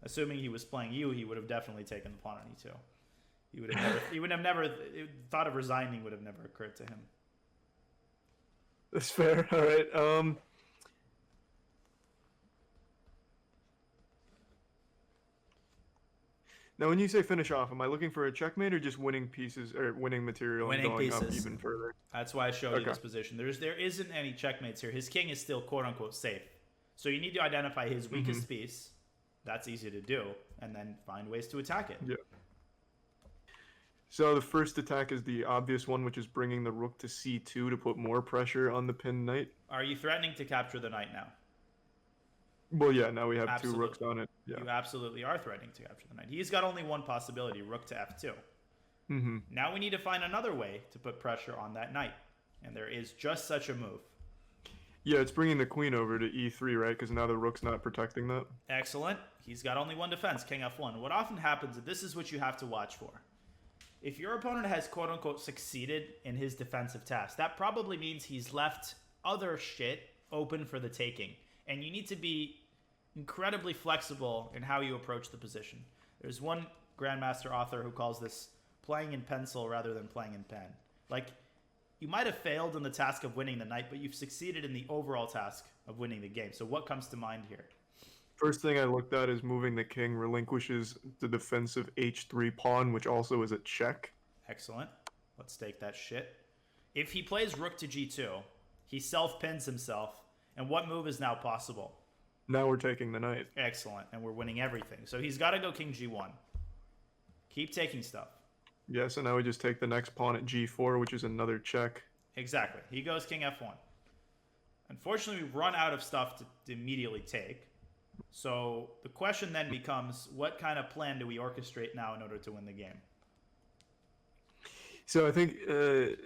assuming he was playing you, he would have definitely taken the pawn on e2. He would have never thought of resigning. Would have never occurred to him. That's fair. All right. Now, when you say finish off, am I looking for a checkmate or just winning pieces or winning material Winning and going up pieces. even further? That's why I showed you Okay. this position. There isn't any checkmates here. His king is still quote unquote safe. So you need to identify his weakest piece. That's easy to do, and then find ways to attack it. Yeah. So the first attack is the obvious one, which is bringing the rook to c2 to put more pressure on the pinned knight. Are you threatening to capture the knight now? Well, yeah, now we have Absolutely. two rooks on it. Yeah. You absolutely are threatening to capture the knight. He's got only one possibility, rook to f2. Mm-hmm. Now we need to find another way to put pressure on that knight. And there is just such a move. Yeah, it's bringing the queen over to e3, right? Because now the rook's not protecting that. Excellent. He's got only one defense, king f1. What often happens, and this is what you have to watch for. If your opponent has quote-unquote succeeded in his defensive task, that probably means he's left other shit open for the taking. And you need to be incredibly flexible in how you approach the position. There's one grandmaster author who calls this playing in pencil rather than playing in pen. Like, you might have failed in the task of winning the knight, but you've succeeded in the overall task of winning the game. So what comes to mind here? First thing I looked at is moving the king relinquishes the defensive h3 pawn, which also is a check. Excellent. Let's take that shit. If he plays rook to g2, he self-pins himself, and what move is now possible? Now we're taking the knight. Excellent, and we're winning everything. So he's got to go king g1. Keep taking stuff. Yeah, so now we just take the next pawn at g4, which is another check. Exactly. He goes king f1. Unfortunately, we've run out of stuff to immediately take. So the question then becomes, what kind of plan do we orchestrate now in order to win the game? So I think this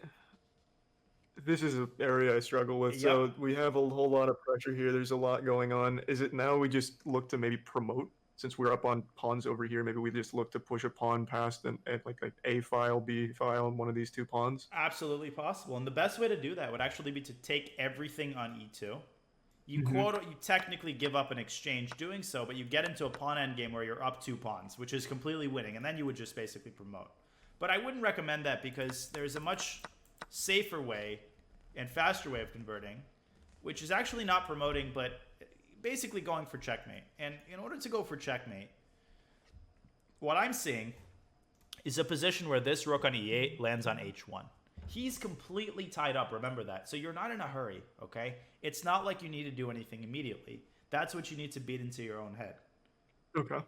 is an area I struggle with. Yep. So we have a whole lot of pressure here. There's a lot going on. Is it now we just look to maybe promote? Since we're up on pawns over here, maybe we just look to push a pawn past like A file, B file, and one of these two pawns? Absolutely possible. And the best way to do that would actually be to take everything on E2. You you technically give up an exchange doing so, but you get into a pawn endgame where you're up 2 pawns, which is completely winning, and then you would just basically promote. But I wouldn't recommend that because there's a much safer way and faster way of converting, which is actually not promoting, but basically going for checkmate. And in order to go for checkmate, what I'm seeing is a position where this rook on E8 lands on H1. He's completely tied up, remember that. So you're not in a hurry, okay? It's not like you need to do anything immediately. That's what you need to beat into your own head. Okay.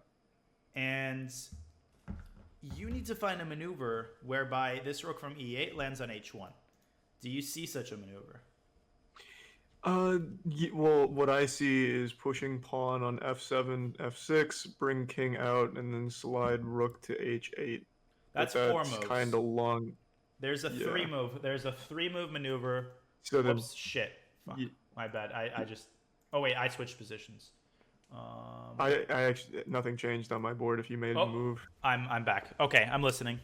And you need to find a maneuver whereby this rook from E8 lands on H1. Do you see such a maneuver? Well, what I see is pushing pawn on F7, F6, bring king out, and then slide rook to H8. That's 4 moves. Kind of long. There's a 3 move. There's a 3 move maneuver. So then, Oops, shit. Fuck. My bad. I just. Oh wait, I switched positions. I actually nothing changed on my board. If you made a move, I'm back. Okay, I'm listening.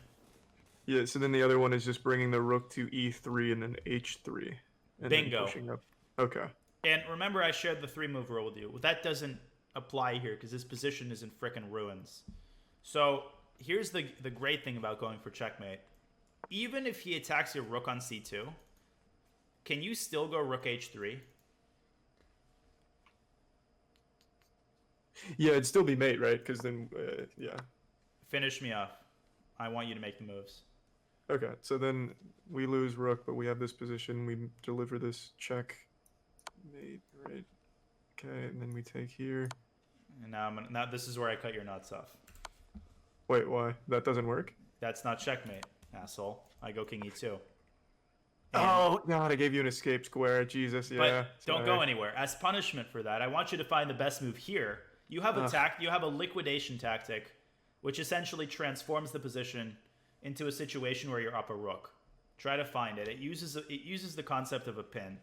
Yeah. So then the other one is just bringing the rook to E3 and then H3. And Bingo. Then pushing up. Okay. And remember, I shared the 3 move rule with you. Well, that doesn't apply here because this position is in frickin' ruins. So here's the great thing about going for checkmate. Even if he attacks your rook on C2, can you still go rook H3? Yeah, it'd still be mate, right? Because then, yeah. Finish me off. I want you to make the moves. Okay, so then we lose rook, but we have this position. We deliver this check. Mate, right? Okay, and then we take here. And now this is where I cut your nuts off. Wait, why? That doesn't work? That's not checkmate, asshole. I go king E2. And oh, God, I gave you an escape square. Jesus, yeah. But don't go anywhere. As punishment for that, I want you to find the best move here. You have you have a liquidation tactic, which essentially transforms the position into a situation where you're up a rook. Try to find it. It uses the concept of a pin.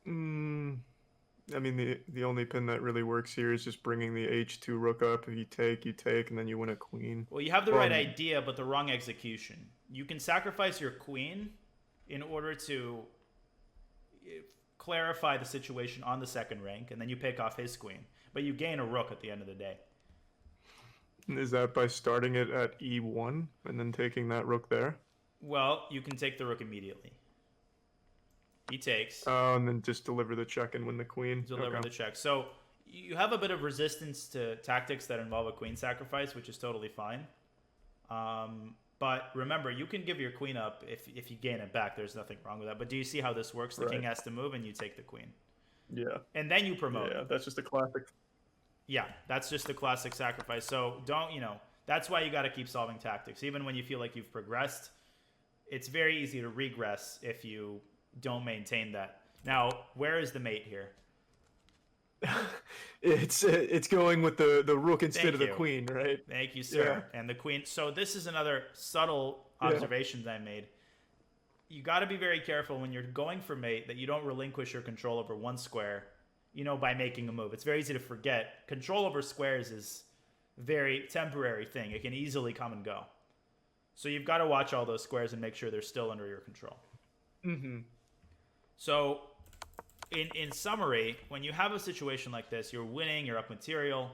I mean, the only pin that really works here is just bringing the H2 rook up. If you take, and then you win a queen. Well, you have the right idea, but the wrong execution. You can sacrifice your queen in order to clarify the situation on the second rank, and then you pick off his queen. But you gain a rook at the end of the day. Is that by starting it at E1 and then taking that rook there? Well, you can take the rook immediately. He takes. Oh, and then just deliver the check and win the queen. Deliver the check. So you have a bit of resistance to tactics that involve a queen sacrifice, which is totally fine. But remember, you can give your queen up if you gain it back. There's nothing wrong with that. But do you see how this works? The king has to move, and you take the queen. Yeah. And then you promote. Yeah, that's just a classic. Yeah, that's just a classic sacrifice. So that's why you got to keep solving tactics. Even when you feel like you've progressed, it's very easy to regress if you don't maintain that. Now, where is the mate here? It's going with the rook instead of the queen, right? Thank you, sir. Yeah. And the queen. So this is another subtle observation that I made. You got to be very careful when you're going for mate that you don't relinquish your control over one square, by making a move. It's very easy to forget. Control over squares is a very temporary thing. It can easily come and go. So you've got to watch all those squares and make sure they're still under your control. Mm-hmm. So in summary, when you have a situation like this, you're winning, you're up material,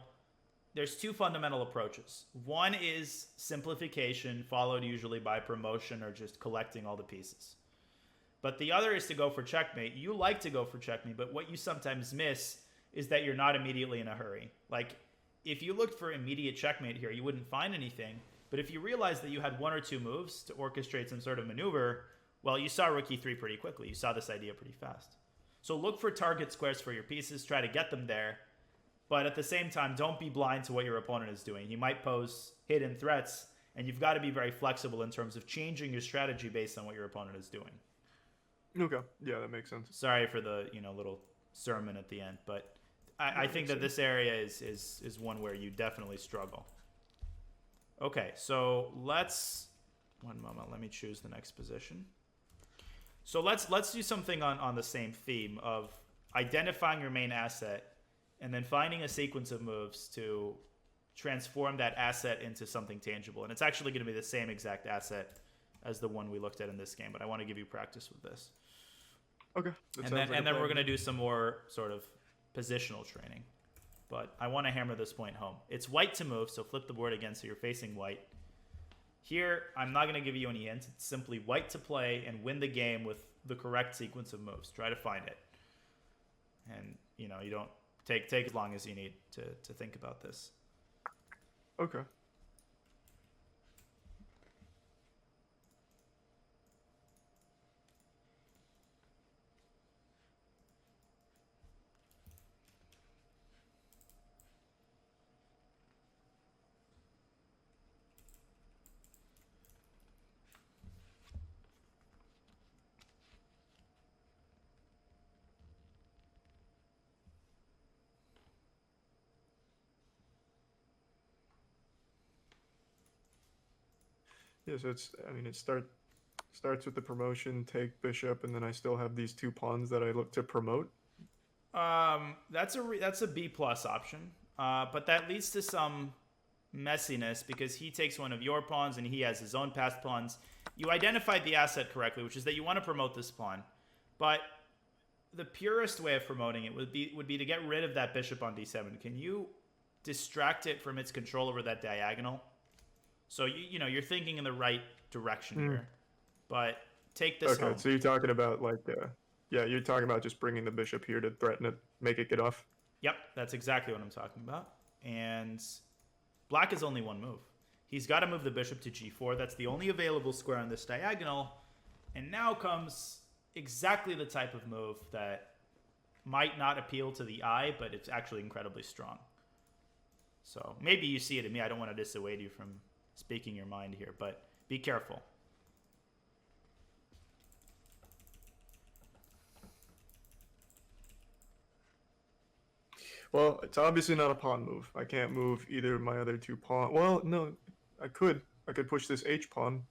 there's 2 fundamental approaches. One is simplification, followed usually by promotion or just collecting all the pieces. But the other is to go for checkmate. You like to go for checkmate, but what you sometimes miss is that you're not immediately in a hurry. Like, if you looked for immediate checkmate here, you wouldn't find anything. But if you realized that you had 1 or 2 moves to orchestrate some sort of maneuver, well, you saw rook e3 pretty quickly. You saw this idea pretty fast. So look for target squares for your pieces. Try to get them there. But at the same time, don't be blind to what your opponent is doing. He might pose hidden threats, And you've got to be very flexible in terms of changing your strategy based on what your opponent is doing. Okay. Yeah, that makes sense. Sorry for the little sermon at the end, but I think that this area is one where you definitely struggle. Okay, so one moment, let me choose the next position. So let's do something on the same theme of identifying your main asset and then finding a sequence of moves to transform that asset into something tangible. And it's actually going to be the same exact asset as the one we looked at in this game, but I want to give you practice with this. Okay. And then we're going to do some more sort of positional training. But I want to hammer this point home. It's white to move, so flip the board again so you're facing white. Here, I'm not going to give you any hints. It's simply white to play and win the game with the correct sequence of moves. Try to find it. And, you don't take as long as you need to think about this. Okay. Yeah, so it starts with the promotion, take bishop, and then I still have these 2 pawns that I look to promote. That's a B plus option, but that leads to some messiness because he takes one of your pawns and he has his own passed pawns. You identified the asset correctly, which is that you want to promote this pawn, but the purest way of promoting it would be to get rid of that bishop on d7. Can you distract it from its control over that diagonal? So you're thinking in the right direction here, but take this home. So you're talking about you're talking about just bringing the bishop here to threaten it, make it get off. Yep, that's exactly what I'm talking about. And black is only one move. He's got to move the bishop to g4. That's the only available square on this diagonal. And now comes exactly the type of move that might not appeal to the eye, but it's actually incredibly strong. So maybe you see it in me. I don't want to dissuade you from speaking your mind here, but be careful. Well, it's obviously not a pawn move. I can't move either of my other 2 pawns. Well, no, I could push this h pawn,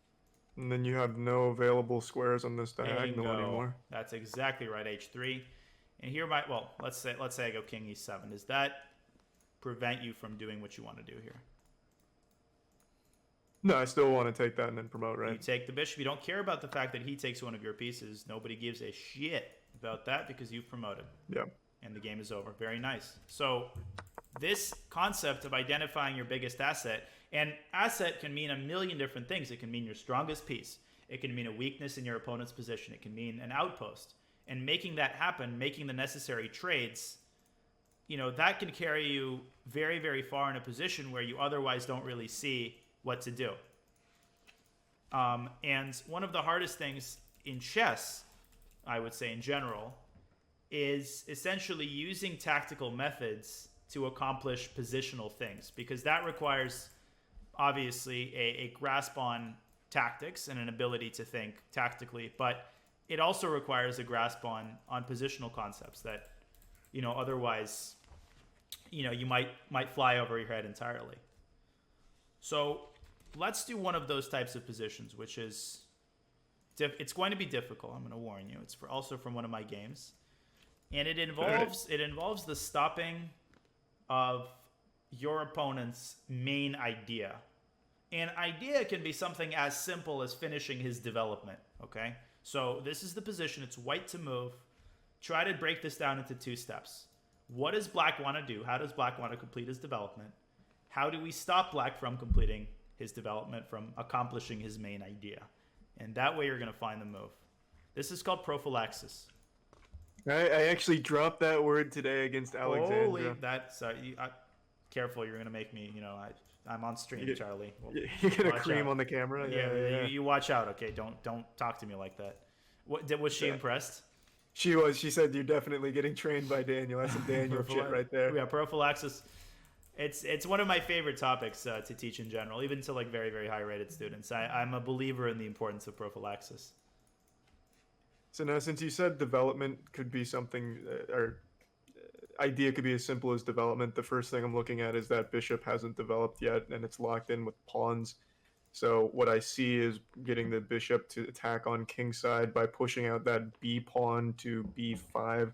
and then you have no available squares on this diagonal anymore. That's exactly right, h3. And here let's say I go king e7. Does that prevent you from doing what you want to do here? No, I still want to take that and then promote, right? You take the bishop. You don't care about the fact that he takes one of your pieces. Nobody gives a shit about that because you've promoted. Yeah. And the game is over. Very nice. So this concept of identifying your biggest asset, and asset can mean a million different things. It can mean your strongest piece. It can mean a weakness in your opponent's position. It can mean an outpost. And making that happen, making the necessary trades, that can carry you very, very far in a position where you otherwise don't really see what to do. And one of the hardest things in chess, I would say in general, is essentially using tactical methods to accomplish positional things, because that requires obviously a grasp on tactics and an ability to think tactically, but it also requires a grasp on positional concepts that otherwise you might fly over your head entirely. So let's do one of those types of positions, which is it's going to be difficult. I'm going to warn you. It's also from one of my games, and it involves the stopping of your opponent's main idea. An idea can be something as simple as finishing his development. Okay, so this is the position. It's white to move. Try to break this down into 2 steps. What does black want to do? How does black want to complete his development? How do we stop black from completing his development, from accomplishing his main idea? And that way you're going to find the move. This is called prophylaxis. I actually dropped that word today against Alexandra. Holy, that's careful. You're going to make me, I'm on stream, Charlie. You're going to cream on the camera? Yeah. You watch out, okay? Don't talk to me like that. Was she impressed? She was. She said, you're definitely getting trained by Daniel. That's some Daniel shit right there. Yeah, prophylaxis. It's one of my favorite topics to teach in general, even to like very, very high rated students. I'm a believer in the importance of prophylaxis. So now, since you said development could be something, or idea could be as simple as development, the first thing I'm looking at is that bishop hasn't developed yet, and it's locked in with pawns. So what I see is getting the bishop to attack on kingside by pushing out that b pawn to b5.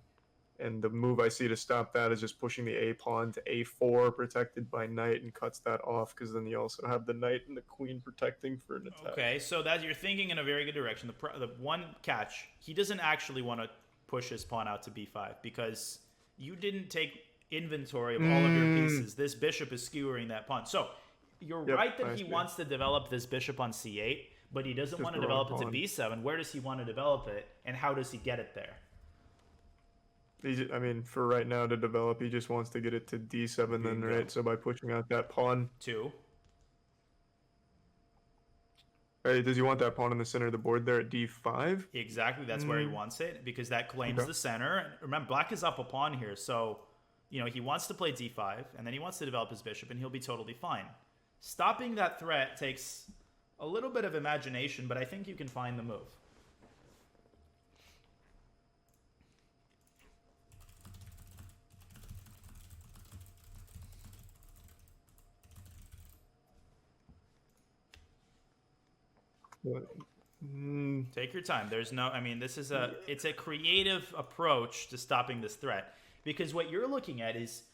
And the move I see to stop that is just pushing the a pawn to a4, protected by knight, and cuts that off, because then you also have the knight and the queen protecting for an attack. Okay, so that you're thinking in a very good direction. The one catch, he doesn't actually want to push his pawn out to b5 because you didn't take inventory of all of your pieces. This bishop is skewering that pawn. So you're right that he wants to develop this bishop on c8, but he doesn't want to develop it to b7. Where does he want to develop it, and how does he get it there? I mean, for right now to develop, he just wants to get it to d7 then, right? So by pushing out that pawn. 2. Hey, does he want that pawn in the center of the board there at d5? Exactly, that's where he wants it, because that claims the center. Remember, black is up a pawn here, so he wants to play d5, and then he wants to develop his bishop, and he'll be totally fine. Stopping that threat takes a little bit of imagination, but I think you can find the move. Take your time. There's no, it's a creative approach to stopping this threat, because what you're looking at is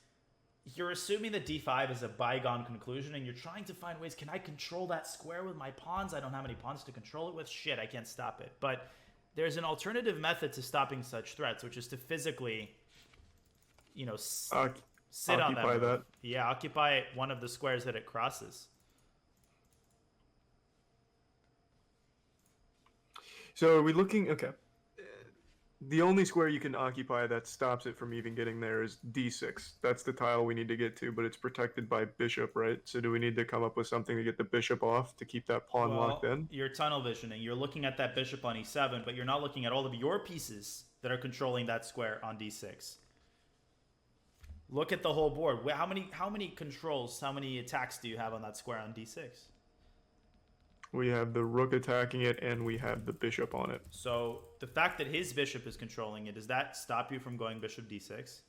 you're assuming that d5 is a bygone conclusion, and you're trying to find ways, can I control that square with my pawns? I don't have any pawns to control it with. Shit, I can't stop it. But there's an alternative method to stopping such threats, which is to physically, sit on that. Yeah, occupy one of the squares that it crosses. So are we looking... Okay. The only square you can occupy that stops it from even getting there is d6. That's the tile we need to get to, but it's protected by bishop, right? So do we need to come up with something to get the bishop off to keep that pawn locked in? You're tunnel visioning. You're looking at that bishop on e7, but you're not looking at all of your pieces that are controlling that square on d6. Look at the whole board. How many controls, how many attacks do you have on that square on d6? We have the rook attacking it, and we have the bishop on it. So the fact that his bishop is controlling it, does that stop you from going bishop d6?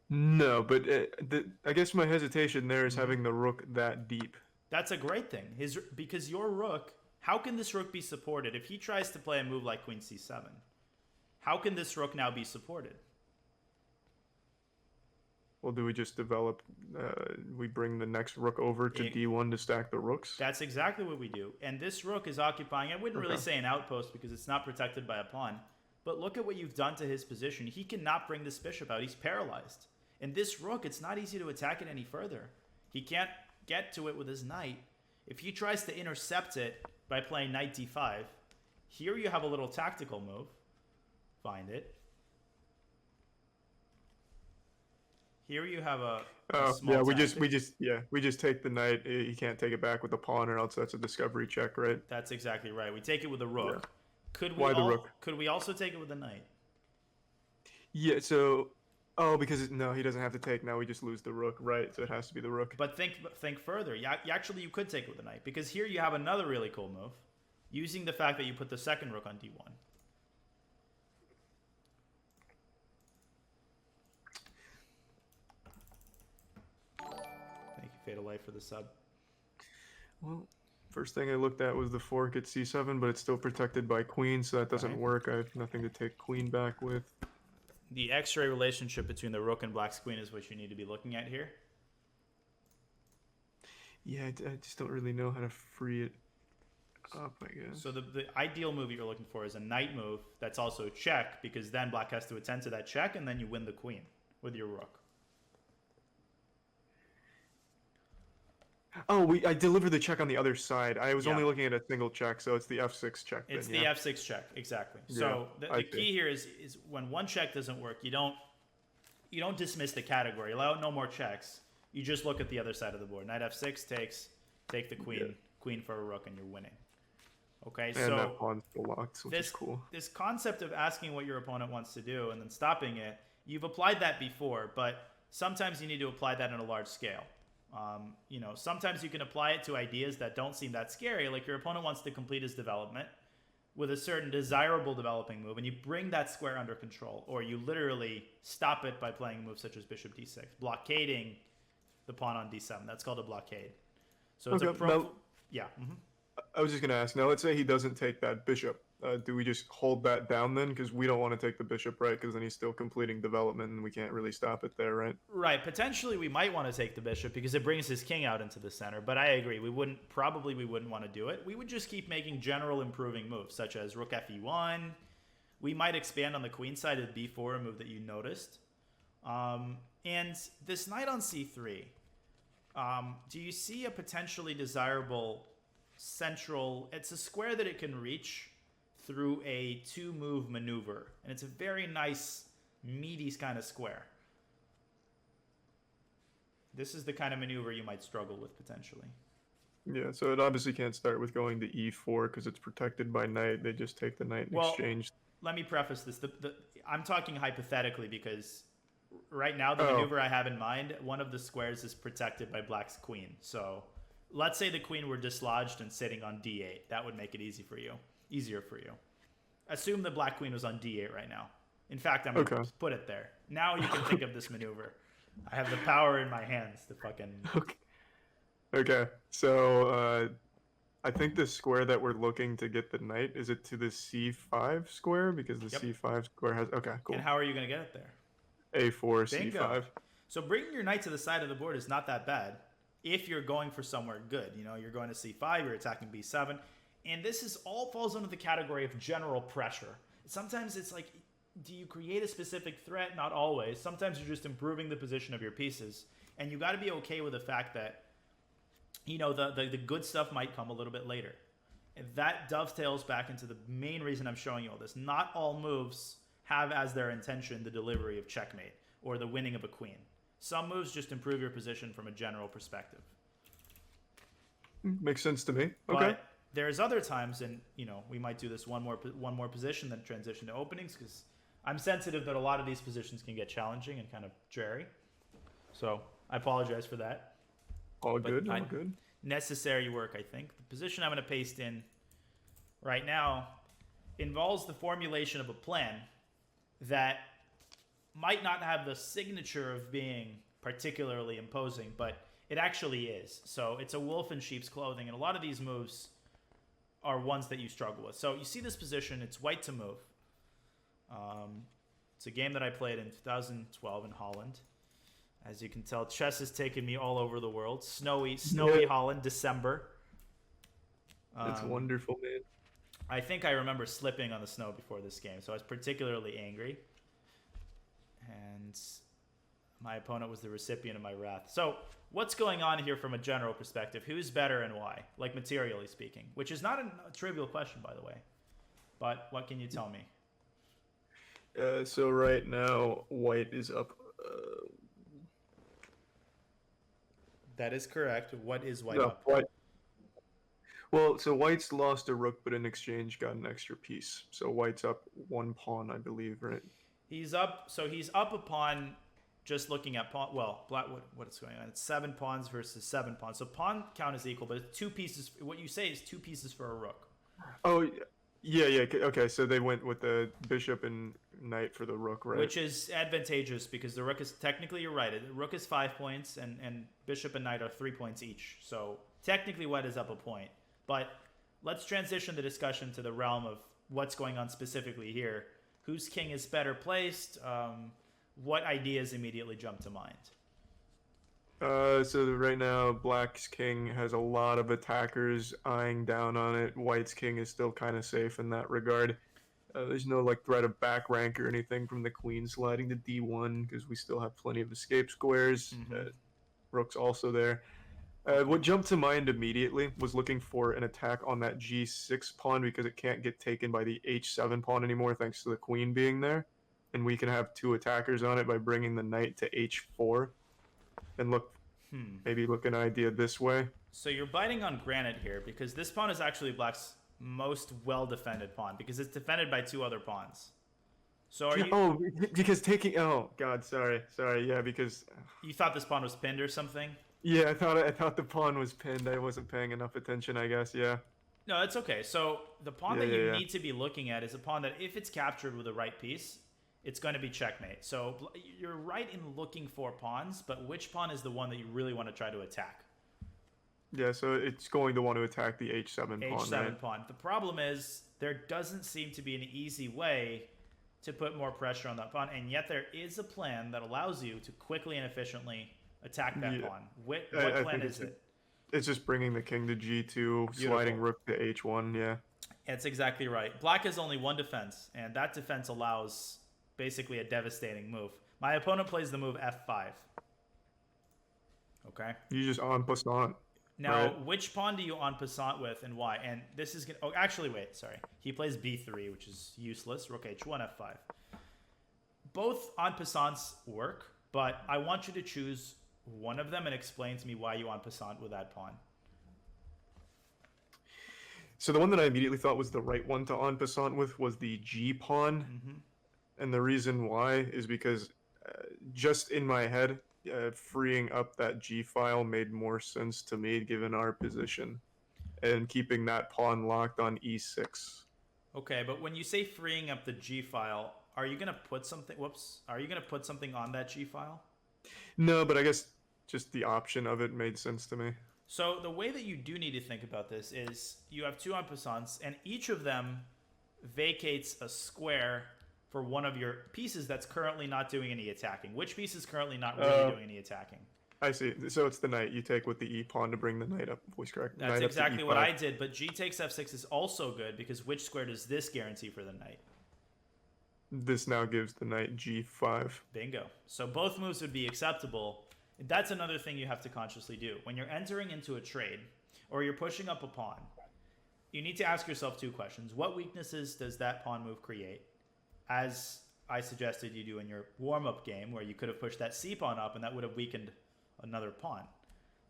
No, but I guess my hesitation there is having the rook that deep. That's a great thing. Because your rook, how can this rook be supported? If he tries to play a move like queen c7, how can this rook now be supported? Well, do we just develop, we bring the next rook over to d1 to stack the rooks? That's exactly what we do. And this rook is occupying, I wouldn't really say an outpost because it's not protected by a pawn, but look at what you've done to his position. He cannot bring this bishop out. He's paralyzed. And this rook, it's not easy to attack it any further. He can't get to it with his knight. If he tries to intercept it by playing knight d5, here you have a little tactical move. Find it. Here you have a small yeah, we just take the knight. He can't take it back with the pawn, or else that's a discovery check, right? That's exactly right. We take it with a rook. Yeah. Why the rook? Could we also take it with a knight? Yeah. So, because no, he doesn't have to take. Now we just lose the rook, right? So it has to be the rook. But think further. Actually, you could take it with a knight, because here you have another really cool move, using the fact that you put the second rook on d1. Fatal Life for the sub. Well, first thing I looked at was the fork at c7, but it's still protected by queen, so that doesn't work. I have nothing to take queen back with. The X-ray relationship between the rook and black's queen is what you need to be looking at here. Yeah, I just don't really know how to free it up, I guess. So the ideal move you're looking for is a knight move that's also check, because then black has to attend to that check, and then you win the queen with your rook. Oh, I delivered the check on the other side. I was only looking at a single check, so it's the f6 check. It's the f6 check, exactly. Yeah, so the key here is when one check doesn't work, you don't dismiss the category. Allow no more checks. You just look at the other side of the board. Knight f6 take the queen, queen for a rook, and you're winning. Okay, and that pawn's still locked, which is cool. This concept of asking what your opponent wants to do and then stopping it, you've applied that before, but sometimes you need to apply that on a large scale. Sometimes you can apply it to ideas that don't seem that scary, like your opponent wants to complete his development with a certain desirable developing move, and you bring that square under control, or you literally stop it by playing a move such as bishop d6, blockading the pawn on d7. That's called a blockade. So it's yeah. Mm-hmm. I was just going to ask, now let's say he doesn't take that bishop. Do we just hold that down then? Because we don't want to take the bishop, right? Because then he's still completing development and we can't really stop it there, right? Right. Potentially we might want to take the bishop because it brings his king out into the center. But I agree. We wouldn't want to do it. We would just keep making general improving moves, such as rook fe1. We might expand on the queen side of b4, a move that you noticed. And this knight on c3, do you see a potentially desirable central... It's a square that it can reach through a two-move maneuver. And it's a very nice, meaty kind of square. This is the kind of maneuver you might struggle with, potentially. Yeah, so it obviously can't start with going to e4 because it's protected by knight. They just take the knight in exchange. Let me preface this. I'm talking hypothetically because right now the maneuver I have in mind, one of the squares is protected by black's queen. So let's say the queen were dislodged and sitting on d8. That would make it easier for you. Assume the black queen was on d8 right now. In fact, I'm going to put it there. Now you can think of this maneuver. I have the power in my hands to fucking... Okay. So I think the square that we're looking to get the knight, is it to the c5 square? Because the c5 square has... Okay, cool. And how are you going to get it there? a4, Bingo. c5. So bringing your knight to the side of the board is not that bad if you're going for somewhere good. You're going to c5, you're attacking b7. And this all falls under the category of general pressure. Sometimes it's like, do you create a specific threat? Not always. Sometimes you're just improving the position of your pieces. And you got to be okay with the fact that, the good stuff might come a little bit later. And that dovetails back into the main reason I'm showing you all this. Not all moves have as their intention the delivery of checkmate or the winning of a queen. Some moves just improve your position from a general perspective. Makes sense to me. But okay. There's other times, and we might do this one more position, then transition to openings, because I'm sensitive that a lot of these positions can get challenging and kind of dreary. So I apologize for that. All good. Necessary work, I think. The position I'm going to paste in right now involves the formulation of a plan that might not have the signature of being particularly imposing, but it actually is. So it's a wolf in sheep's clothing, and a lot of these moves are ones that you struggle with. So you see this position, it's white to move. It's a game that I played in 2012 in Holland. As you can tell, chess has taken me all over the world. Snowy Holland, December. It's wonderful, man. I think I remember slipping on the snow before this game, so I was particularly angry. And my opponent was the recipient of my wrath. So what's going on here from a general perspective? Who's better and why? Like, materially speaking. Which is not a trivial question, by the way. But what can you tell me? So right now, white is up... That is correct. What is white up? Well, so white's lost a rook, but in exchange got an extra piece. So white's up one pawn, I believe, right? He's up a pawn just looking at pawn. Well, black, what is going on? It's 7 pawns versus 7 pawns. So pawn count is equal, but it's 2 pieces. What you say is 2 pieces for a rook. Oh, yeah. Okay, so they went with the bishop and knight for the rook, right? Which is advantageous because the rook is, technically you're right, the rook is 5 points and bishop and knight are 3 points each. So technically white is up a point. But let's transition the discussion to the realm of what's going on specifically here. Whose king is better placed? What ideas immediately jump to mind? So right now, black's king has a lot of attackers eyeing down on it. White's king is still kind of safe in that regard. There's no threat of back rank or anything from the queen sliding to d1 because we still have plenty of escape squares. Mm-hmm. Rook's also there. What jumped to mind immediately was looking for an attack on that g6 pawn because it can't get taken by the h7 pawn anymore thanks to the queen being there. And we can have 2 attackers on it by bringing the knight to h4. And maybe look an idea this way. So you're biting on granite here because this pawn is actually black's most well-defended pawn because it's defended by 2 other pawns. So are you? Oh, because taking. Oh God, sorry. Yeah, because. You thought this pawn was pinned or something? Yeah, I thought the pawn was pinned. I wasn't paying enough attention, I guess. Yeah. No, that's okay. So the pawn Yeah, that yeah, you yeah. need to be looking at is a pawn that, if it's captured with the right piece, it's going to be checkmate. So you're right in looking for pawns, but which pawn is the one that you really want to try to attack? Yeah, so it's going to want to attack the h7 pawn, H7 right? pawn. The problem is there doesn't seem to be an easy way to put more pressure on that pawn, and yet there is a plan that allows you to quickly and efficiently attack that Yeah. pawn. What I plan think is it? it's just bringing the king to g2, Beautiful. sliding rook to h1. Yeah. That's exactly right. Black has only one defense, and that defense allows basically a devastating move. My opponent plays the move f5. Okay. You just en passant. Now, Right. which pawn do you en passant with, and why? And this is gonna. Oh, actually, wait. Sorry. He plays b3, which is useless. Rook h1, f5. Both en passants work, but I want you to choose one of them and explain to me why you en passant with that pawn. So the one that I immediately thought was the right one to en passant with was the g pawn, and the reason why is because just in my head, freeing up that g file made more sense to me given our position, and keeping that pawn locked on e6. Okay, but when you say freeing up the G file, are you gonna put something? Whoops. Are you gonna put something on that G file? No, but I guess just the option of it made sense to me. So the way that you do need to think about this is you have two en passants, and each of them vacates a square for one of your pieces that's currently not doing any attacking. Which piece is currently not really doing any attacking? I see. So it's the knight. You take with the e pawn to bring the knight up. Voice correct. That's Knight exactly up to what e5. I did, but G takes f6 is also good because which square does this guarantee for the knight? This now gives the knight g5. Bingo. So both moves would be acceptable. That's another thing you have to consciously do. When you're entering into a trade or you're pushing up a pawn, you need to ask yourself two questions. What weaknesses does that pawn move create? As I suggested you do in your warm-up game where you could have pushed that c pawn up and that would have weakened another pawn.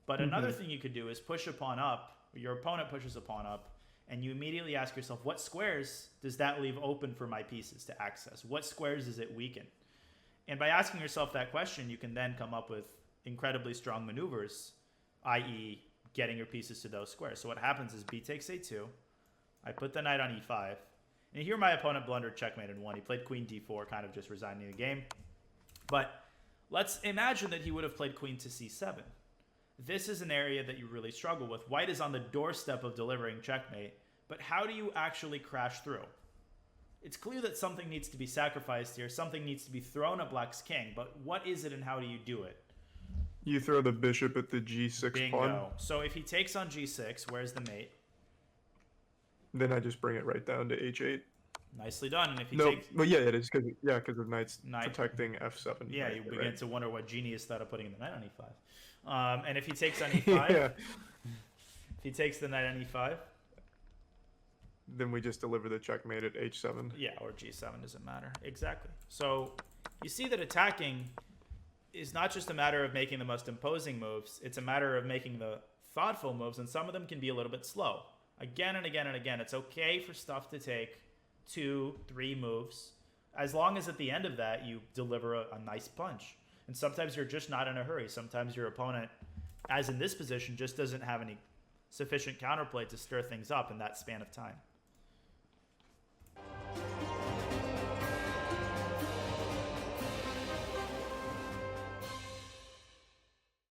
But another thing you could do is push a pawn up, your opponent pushes a pawn up, and you immediately ask yourself, what squares does that leave open for my pieces to access? What squares does it weaken? And by asking yourself that question, you can then come up with incredibly strong maneuvers, i.e. getting your pieces to those squares. So what happens is b takes a2. I put the knight on e5. And here my opponent blundered checkmate and won. He played queen d4, kind of just resigning the game. But let's imagine that he would have played queen to c7. This is an area that you really struggle with. White is on the doorstep of delivering checkmate, but how do you actually crash through? It's clear that something needs to be sacrificed here. Something needs to be thrown at black's king, but what is it and how do you do it? You throw the bishop at the g6 Bingo. pawn. So if he takes on g6, where's the mate? Then I just bring it right down to h8. Nicely done. And if he No, takes... but yeah, it is because the knight's Knight. protecting f7. Yeah, right, you begin right. to wonder what genius thought of putting the knight on e5. And if he takes on e5, Yeah. if he takes the knight on e5, Then we just deliver the checkmate at h7. yeah, or g7, doesn't matter. Exactly. So you see that attacking is not just a matter of making the most imposing moves, it's a matter of making the thoughtful moves, and some of them can be a little bit slow. Again and again and again, it's okay for stuff to take 2-3 moves, as long as at the end of that you deliver a nice punch. And sometimes you're just not in a hurry. Sometimes your opponent, as in this position, just doesn't have any sufficient counterplay to stir things up in that span of time.